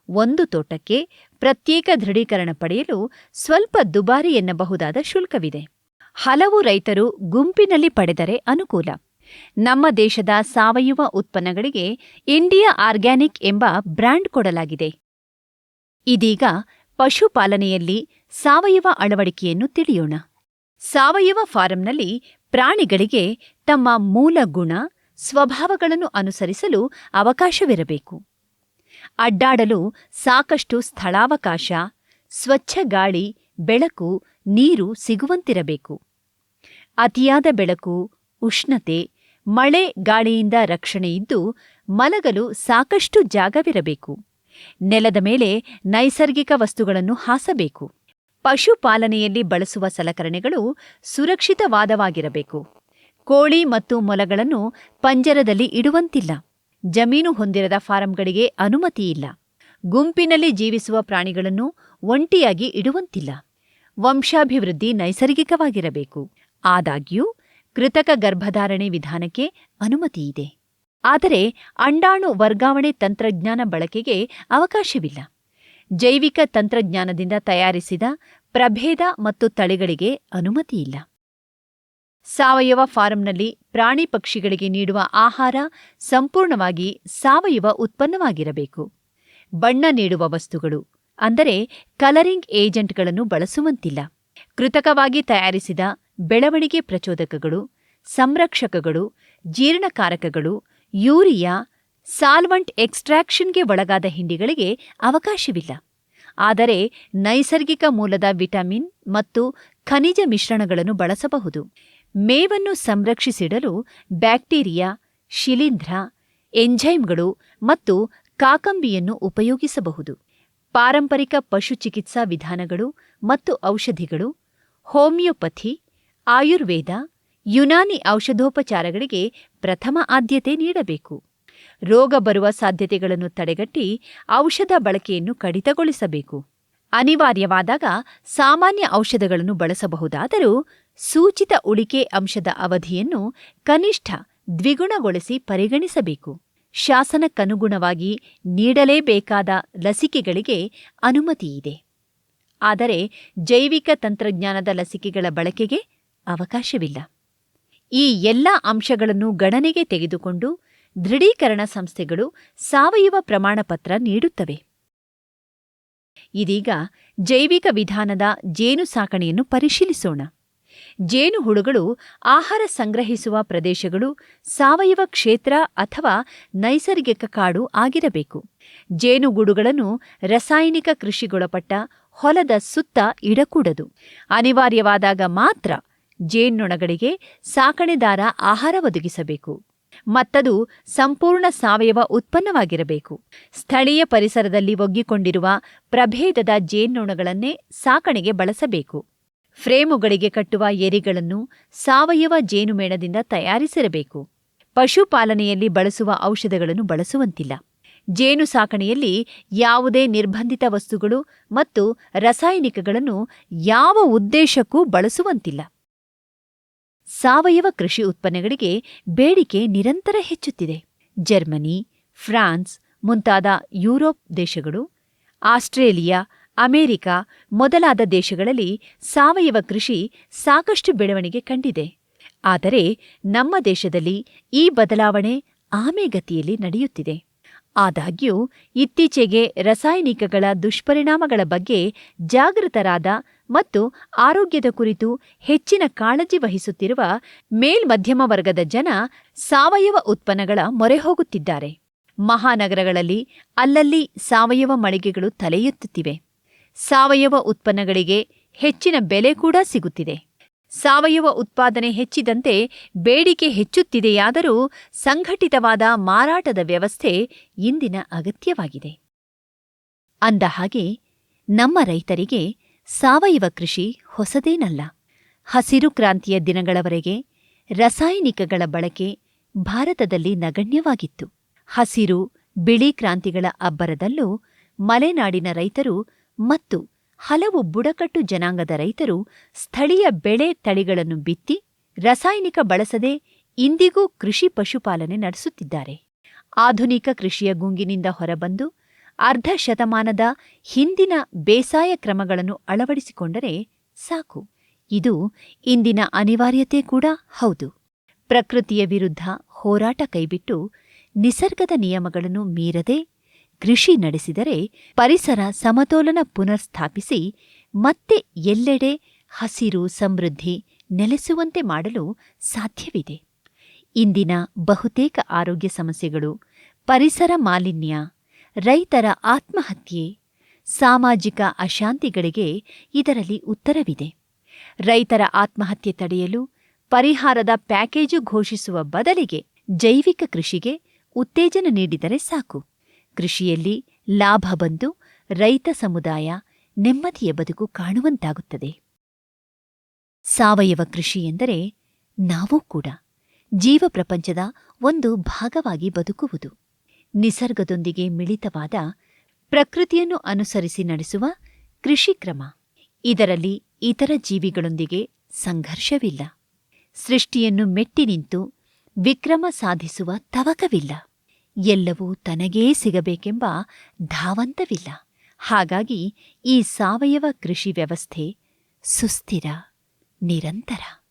ಒಂದು ತೋಟಕ್ಕೆ ಪ್ರತ್ಯೇಕ ದೃಢೀಕರಣ ಪಡೆಯಲು ಸ್ವಲ್ಪ ದುಬಾರಿ ಎನ್ನಬಹುದಾದ ಶುಲ್ಕವಿದೆ. ಹಲವು ರೈತರು ಗುಂಪಿನಲ್ಲಿ ಪಡೆದರೆ ಅನುಕೂಲ. ನಮ್ಮ ದೇಶದ ಸಾವಯವ ಉತ್ಪನ್ನಗಳಿಗೆ ಇಂಡಿಯಾ ಆರ್ಗ್ಯಾನಿಕ್ ಎಂಬ ಬ್ರ್ಯಾಂಡ್ ಕೊಡಲಾಗಿದೆ. ಇದೀಗ ಪಶುಪಾಲನೆಯಲ್ಲಿ ಸಾವಯವ ಅಳವಡಿಕೆಯನ್ನು ತಿಳಿಯೋಣ. ಸಾವಯವ ಫಾರಂನಲ್ಲಿ ಪ್ರಾಣಿಗಳಿಗೆ ತಮ್ಮ ಮೂಲ ಗುಣ, ಸ್ವಭಾವಗಳನ್ನು ಅನುಸರಿಸಲು ಅವಕಾಶವಿರಬೇಕು. ಅಡ್ಡಾಡಲು ಸಾಕಷ್ಟು ಸ್ಥಳಾವಕಾಶ, ಸ್ವಚ್ಛ ಗಾಳಿ, ಬೆಳಕು, ನೀರು ಸಿಗುವಂತಿರಬೇಕು. ಅತಿಯಾದ ಬೆಳಕು, ಉಷ್ಣತೆ, ಮಳೆ, ಗಾಳಿಯಿಂದ ರಕ್ಷಣೆಯಿದ್ದು ಮಲಗಲು ಸಾಕಷ್ಟು ಜಾಗವಿರಬೇಕು. ನೆಲದ ಮೇಲೆ ನೈಸರ್ಗಿಕ ವಸ್ತುಗಳನ್ನು ಹಾಸಬೇಕು. ಪಶುಪಾಲನೆಯಲ್ಲಿ ಬಳಸುವ ಸಲಕರಣೆಗಳು ಸುರಕ್ಷಿತವಾದವಾಗಿರಬೇಕು. ಕೋಳಿ ಮತ್ತು ಮೊಲಗಳನ್ನು ಪಂಜರದಲ್ಲಿ ಇಡುವಂತಿಲ್ಲ. ಜಮೀನು ಹೊಂದಿರದ ಫಾರಂಗಳಿಗೆ ಅನುಮತಿಯಿಲ್ಲ. ಗುಂಪಿನಲ್ಲಿ ಜೀವಿಸುವ ಪ್ರಾಣಿಗಳನ್ನು ಒಂಟಿಯಾಗಿ ಇಡುವಂತಿಲ್ಲ. ವಂಶಾಭಿವೃದ್ಧಿ ನೈಸರ್ಗಿಕವಾಗಿರಬೇಕು. ಆದಾಗ್ಯೂ ಕೃತಕ ಗರ್ಭಧಾರಣೆ ವಿಧಾನಕ್ಕೆ ಅನುಮತಿಯಿದೆ. ಆದರೆ ಅಂಡಾಣು ವರ್ಗಾವಣೆ ತಂತ್ರಜ್ಞಾನ ಬಳಕೆಗೆ ಅವಕಾಶವಿಲ್ಲ. ಜೈವಿಕ ತಂತ್ರಜ್ಞಾನದಿಂದ ತಯಾರಿಸಿದ ಪ್ರಭೇದ ಮತ್ತು ತಳಿಗಳಿಗೆ ಅನುಮತಿಯಿಲ್ಲ. ಸಾವಯವ ಫಾರಂನಲ್ಲಿ ಪ್ರಾಣಿ ಪಕ್ಷಿಗಳಿಗೆ ನೀಡುವ ಆಹಾರ ಸಂಪೂರ್ಣವಾಗಿ ಸಾವಯವ ಉತ್ಪನ್ನವಾಗಿರಬೇಕು. ಬಣ್ಣ ನೀಡುವ ವಸ್ತುಗಳು ಅಂದರೆ ಕಲರಿಂಗ್ ಏಜೆಂಟ್ಗಳನ್ನು ಬಳಸುವಂತಿಲ್ಲ. ಕೃತಕವಾಗಿ ತಯಾರಿಸಿದ ಬೆಳವಣಿಗೆ ಪ್ರಚೋದಕಗಳು, ಸಂರಕ್ಷಕಗಳು, ಜೀರ್ಣಕಾರಕಗಳು, ಯೂರಿಯಾ, ಸಾಲ್ವಂಟ್ ಎಕ್ಸ್ಟ್ರಾಕ್ಷನ್ಗೆ ಒಳಗಾದ ಹಿಂಡಿಗಳಿಗೆ ಅವಕಾಶವಿಲ್ಲ. ಆದರೆ ನೈಸರ್ಗಿಕ ಮೂಲದ ವಿಟಮಿನ್ ಮತ್ತು ಖನಿಜ ಮಿಶ್ರಣಗಳನ್ನು ಬಳಸಬಹುದು. ಮೇವನ್ನು ಸಂರಕ್ಷಿಸಿಡಲು ಬ್ಯಾಕ್ಟೀರಿಯಾ, ಶಿಲೀಂಧ್ರ, ಎಂಜೈಮ್ಗಳು ಮತ್ತು ಕಾಕಂಬಿಯನ್ನು ಉಪಯೋಗಿಸಬಹುದು. ಪಾರಂಪರಿಕ ಪಶು ಚಿಕಿತ್ಸಾ ವಿಧಾನಗಳು ಮತ್ತು ಔಷಧಿಗಳು, ಹೋಮಿಯೋಪಥಿ, ಆಯುರ್ವೇದ, ಯುನಾನಿ ಔಷಧೋಪಚಾರಗಳಿಗೆ ಪ್ರಥಮ ಆದ್ಯತೆ ನೀಡಬೇಕು. ರೋಗ ಬರುವ ಸಾಧ್ಯತೆಗಳನ್ನು ತಡೆಗಟ್ಟಿ ಔಷಧ ಬಳಕೆಯನ್ನು ಕಡಿತಗೊಳಿಸಬೇಕು. ಅನಿವಾರ್ಯವಾದಾಗ ಸಾಮಾನ್ಯ ಔಷಧಗಳನ್ನು ಬಳಸಬಹುದಾದರೂ ಸೂಚಿತ ಉಳಿಕೆ ಅಂಶದ ಅವಧಿಯನ್ನು ಕನಿಷ್ಠ ದ್ವಿಗುಣಗೊಳಿಸಿ ಪರಿಗಣಿಸಬೇಕು. ಶಾಸನಕ್ಕನುಗುಣವಾಗಿ ನೀಡಲೇಬೇಕಾದ ಲಸಿಕೆಗಳಿಗೆ ಅನುಮತಿಯಿದೆ. ಆದರೆ ಜೈವಿಕ ತಂತ್ರಜ್ಞಾನದ ಲಸಿಕೆಗಳ ಬಳಕೆಗೆ ಅವಕಾಶವಿಲ್ಲ. ಈ ಎಲ್ಲ ಅಂಶಗಳನ್ನು ಗಣನೆಗೆ ತೆಗೆದುಕೊಂಡು ದೃಢೀಕರಣ ಸಂಸ್ಥೆಗಳು ಸಾವಯವ ಪ್ರಮಾಣಪತ್ರ ನೀಡುತ್ತವೆ. ಇದೀಗ ಜೈವಿಕ ವಿಧಾನದ ಜೇನು ಸಾಕಣೆಯನ್ನು ಪರಿಶೀಲಿಸೋಣ. ಜೇನುಹುಳುಗಳು ಆಹಾರ ಸಂಗ್ರಹಿಸುವ ಪ್ರದೇಶಗಳು ಸಾವಯವ ಕ್ಷೇತ್ರ ಅಥವಾ ನೈಸರ್ಗಿಕ ಕಾಡು ಆಗಿರಬೇಕು. ಜೇನುಗೂಡುಗಳನ್ನು ರಾಸಾಯನಿಕ ಕೃಷಿಗೊಳಪಟ್ಟ ಹೊಲದ ಸುತ್ತ ಇಡಕೂಡದು. ಅನಿವಾರ್ಯವಾದಾಗ ಮಾತ್ರ ಜೇನ್ನೊಣಗಳಿಗೆ ಸಾಕಣೆದಾರ ಆಹಾರ ಒದಗಿಸಬೇಕು. ಮತ್ತದು ಸಂಪೂರ್ಣ ಸಾವಯವ ಉತ್ಪನ್ನವಾಗಿರಬೇಕು. ಸ್ಥಳೀಯ ಪರಿಸರದಲ್ಲಿ ಒಗ್ಗಿಕೊಂಡಿರುವ ಪ್ರಭೇದದ ಜೇನ್ನೊಣಗಳನ್ನೇ ಸಾಕಣೆಗೆ ಬಳಸಬೇಕು. ಫ್ರೇಮುಗಳಿಗೆ ಕಟ್ಟುವ ಎರಿಗಳನ್ನು ಸಾವಯವ ಜೇನುಮೇಣದಿಂದ ತಯಾರಿಸಿರಬೇಕು. ಪಶುಪಾಲನೆಯಲ್ಲಿ ಬಳಸುವ ಔಷಧಗಳನ್ನು ಬಳಸುವಂತಿಲ್ಲ. ಜೇನು ಸಾಕಣೆಯಲ್ಲಿ ಯಾವುದೇ ನಿರ್ಬಂಧಿತ ವಸ್ತುಗಳು ಮತ್ತು ರಾಸಾಯನಿಕಗಳನ್ನು ಯಾವ ಉದ್ದೇಶಕ್ಕೂ ಬಳಸುವಂತಿಲ್ಲ. ಸಾವಯವ ಕೃಷಿ ಉತ್ಪನ್ನಗಳಿಗೆ ಬೇಡಿಕೆ ನಿರಂತರ ಹೆಚ್ಚುತ್ತಿದೆ. ಜರ್ಮನಿ, ಫ್ರಾನ್ಸ್ ಮುಂತಾದ ಯುರೋಪ್ ದೇಶಗಳು, ಆಸ್ಟ್ರೇಲಿಯಾ, ಅಮೆರಿಕ ಮೊದಲಾದ ದೇಶಗಳಲ್ಲಿ ಸಾವಯವ ಕೃಷಿ ಸಾಕಷ್ಟು ಬೆಳವಣಿಗೆ ಕಂಡಿದೆ. ಆದರೆ ನಮ್ಮ ದೇಶದಲ್ಲಿ ಈ ಬದಲಾವಣೆ ಆಮೆಗತಿಯಲ್ಲಿ ನಡೆಯುತ್ತಿದೆ. ಆದಾಗ್ಯೂ ಇತ್ತೀಚೆಗೆ ರಾಸಾಯನಿಕಗಳ ದುಷ್ಪರಿಣಾಮಗಳ ಬಗ್ಗೆ ಜಾಗೃತರಾದ ಮತ್ತು ಆರೋಗ್ಯದ ಕುರಿತು ಹೆಚ್ಚಿನ ಕಾಳಜಿ ವಹಿಸುತ್ತಿರುವ ಮೇಲ್ಮಧ್ಯಮ ವರ್ಗದ ಜನ ಸಾವಯವ ಉತ್ಪನ್ನಗಳ ಮೊರೆ ಹೋಗುತ್ತಿದ್ದಾರೆ. ಮಹಾನಗರಗಳಲ್ಲಿ ಅಲ್ಲಲ್ಲಿ ಸಾವಯವ ಮಳಿಗೆಗಳು ತಲೆ ಎತ್ತುತ್ತಿವೆ. ಸಾವಯವ ಉತ್ಪನ್ನಗಳಿಗೆ ಹೆಚ್ಚಿನ ಬೆಲೆ ಕೂಡ ಸಿಗುತ್ತಿದೆ. ಸಾವಯವ ಉತ್ಪಾದನೆ ಹೆಚ್ಚಿದಂತೆ ಬೇಡಿಕೆ ಹೆಚ್ಚುತ್ತಿದೆಯಾದರೂ ಸಂಘಟಿತವಾದ ಮಾರಾಟದ ವ್ಯವಸ್ಥೆ ಇಂದಿನ ಅಗತ್ಯವಾಗಿದೆ. ಅಂದಹಾಗೆ ನಮ್ಮ ರೈತರಿಗೆ ಸಾವಯವ ಕೃಷಿ ಹೊಸದೇನಲ್ಲ. ಹಸಿರು ಕ್ರಾಂತಿಯ ದಿನಗಳವರೆಗೆ ರಾಸಾಯನಿಕಗಳ ಬಳಕೆ ಭಾರತದಲ್ಲಿ ನಗಣ್ಯವಾಗಿತ್ತು. ಹಸಿರು, ಬಿಳಿ ಕ್ರಾಂತಿಗಳ ಅಬ್ಬರದಲ್ಲೂ ಮಲೆನಾಡಿನ ರೈತರು ಮತ್ತು ಹಲವು ಬುಡಕಟ್ಟು ಜನಾಂಗದ ರೈತರು ಸ್ಥಳೀಯ ಬೆಳೆ ತಳಿಗಳನ್ನು ಬಿತ್ತಿ ರಾಸಾಯನಿಕ ಬಳಸದೆ ಇಂದಿಗೂ ಕೃಷಿ ಪಶುಪಾಲನೆ ನಡೆಸುತ್ತಿದ್ದಾರೆ. ಆಧುನಿಕ ಕೃಷಿಯ ಗುಂಗಿನಿಂದ ಹೊರಬಂದು ಅರ್ಧ ಶತಮಾನದ ಹಿಂದಿನ ಬೇಸಾಯ ಕ್ರಮಗಳನ್ನು ಅಳವಡಿಸಿಕೊಂಡರೆ ಸಾಕು. ಇದು ಇಂದಿನ ಅನಿವಾರ್ಯತೆ ಕೂಡ ಹೌದು. ಪ್ರಕೃತಿಯ ವಿರುದ್ಧ ಹೋರಾಟ ಕೈಬಿಟ್ಟು ನಿಸರ್ಗದ ನಿಯಮಗಳನ್ನು ಮೀರದೆ ಕೃಷಿ ನಡೆಸಿದರೆ ಪರಿಸರ ಸಮತೋಲನ ಪುನರ್ಸ್ಥಾಪಿಸಿ ಮತ್ತೆ ಎಲ್ಲೆಡೆ ಹಸಿರು ಸಮೃದ್ಧಿ ನೆಲೆಸುವಂತೆ ಮಾಡಲು ಸಾಧ್ಯವಿದೆ. ಇಂದಿನ ಬಹುತೇಕ ಆರೋಗ್ಯ ಸಮಸ್ಯೆಗಳು, ಪರಿಸರ ಮಾಲಿನ್ಯ, ರೈತರ ಆತ್ಮಹತ್ಯೆ, ಸಾಮಾಜಿಕ ಅಶಾಂತಿಗಳಿಗೆ ಇದರಲ್ಲಿ ಉತ್ತರವಿದೆ. ರೈತರ ಆತ್ಮಹತ್ಯೆ ತಡೆಯಲು ಪರಿಹಾರದ ಪ್ಯಾಕೇಜು ಘೋಷಿಸುವ ಬದಲಿಗೆ ಜೈವಿಕ ಕೃಷಿಗೆ ಉತ್ತೇಜನ ನೀಡಿದರೆ ಸಾಕು. ಕೃಷಿಯಲ್ಲಿ ಲಾಭ ಬಂದು ರೈತ ಸಮುದಾಯ ನೆಮ್ಮದಿಯ ಬದುಕು ಕಾಣುವಂತಾಗುತ್ತದೆ. ಸಾವಯವ ಕೃಷಿ ಎಂದರೆ ನಾವೂ ಕೂಡ ಜೀವ ಪ್ರಪಂಚದ ಒಂದು ಭಾಗವಾಗಿ ಬದುಕುವುದು. ನಿಸರ್ಗದೊಂದಿಗೆ ಮಿಳಿತವಾದ ಪ್ರಕೃತಿಯನ್ನು ಅನುಸರಿಸಿ ನಡೆಸುವ ಕೃಷಿ ಕ್ರಮ. ಇದರಲ್ಲಿ ಇತರ ಜೀವಿಗಳೊಂದಿಗೆ ಸಂಘರ್ಷವಿಲ್ಲ. ಸೃಷ್ಟಿಯನ್ನು ಮೆಟ್ಟಿ ನಿಂತು ವಿಕ್ರಮ ಸಾಧಿಸುವ ತವಕವಿಲ್ಲ. ಎಲ್ಲವೂ ತನಗೇ ಸಿಗಬೇಕೆಂಬ ಧಾವಂತವಿಲ್ಲ. ಹಾಗಾಗಿ ಈ ಸಾವಯವ ಕೃಷಿ ವ್ಯವಸ್ಥೆ ಸುಸ್ಥಿರ, ನಿರಂತರ.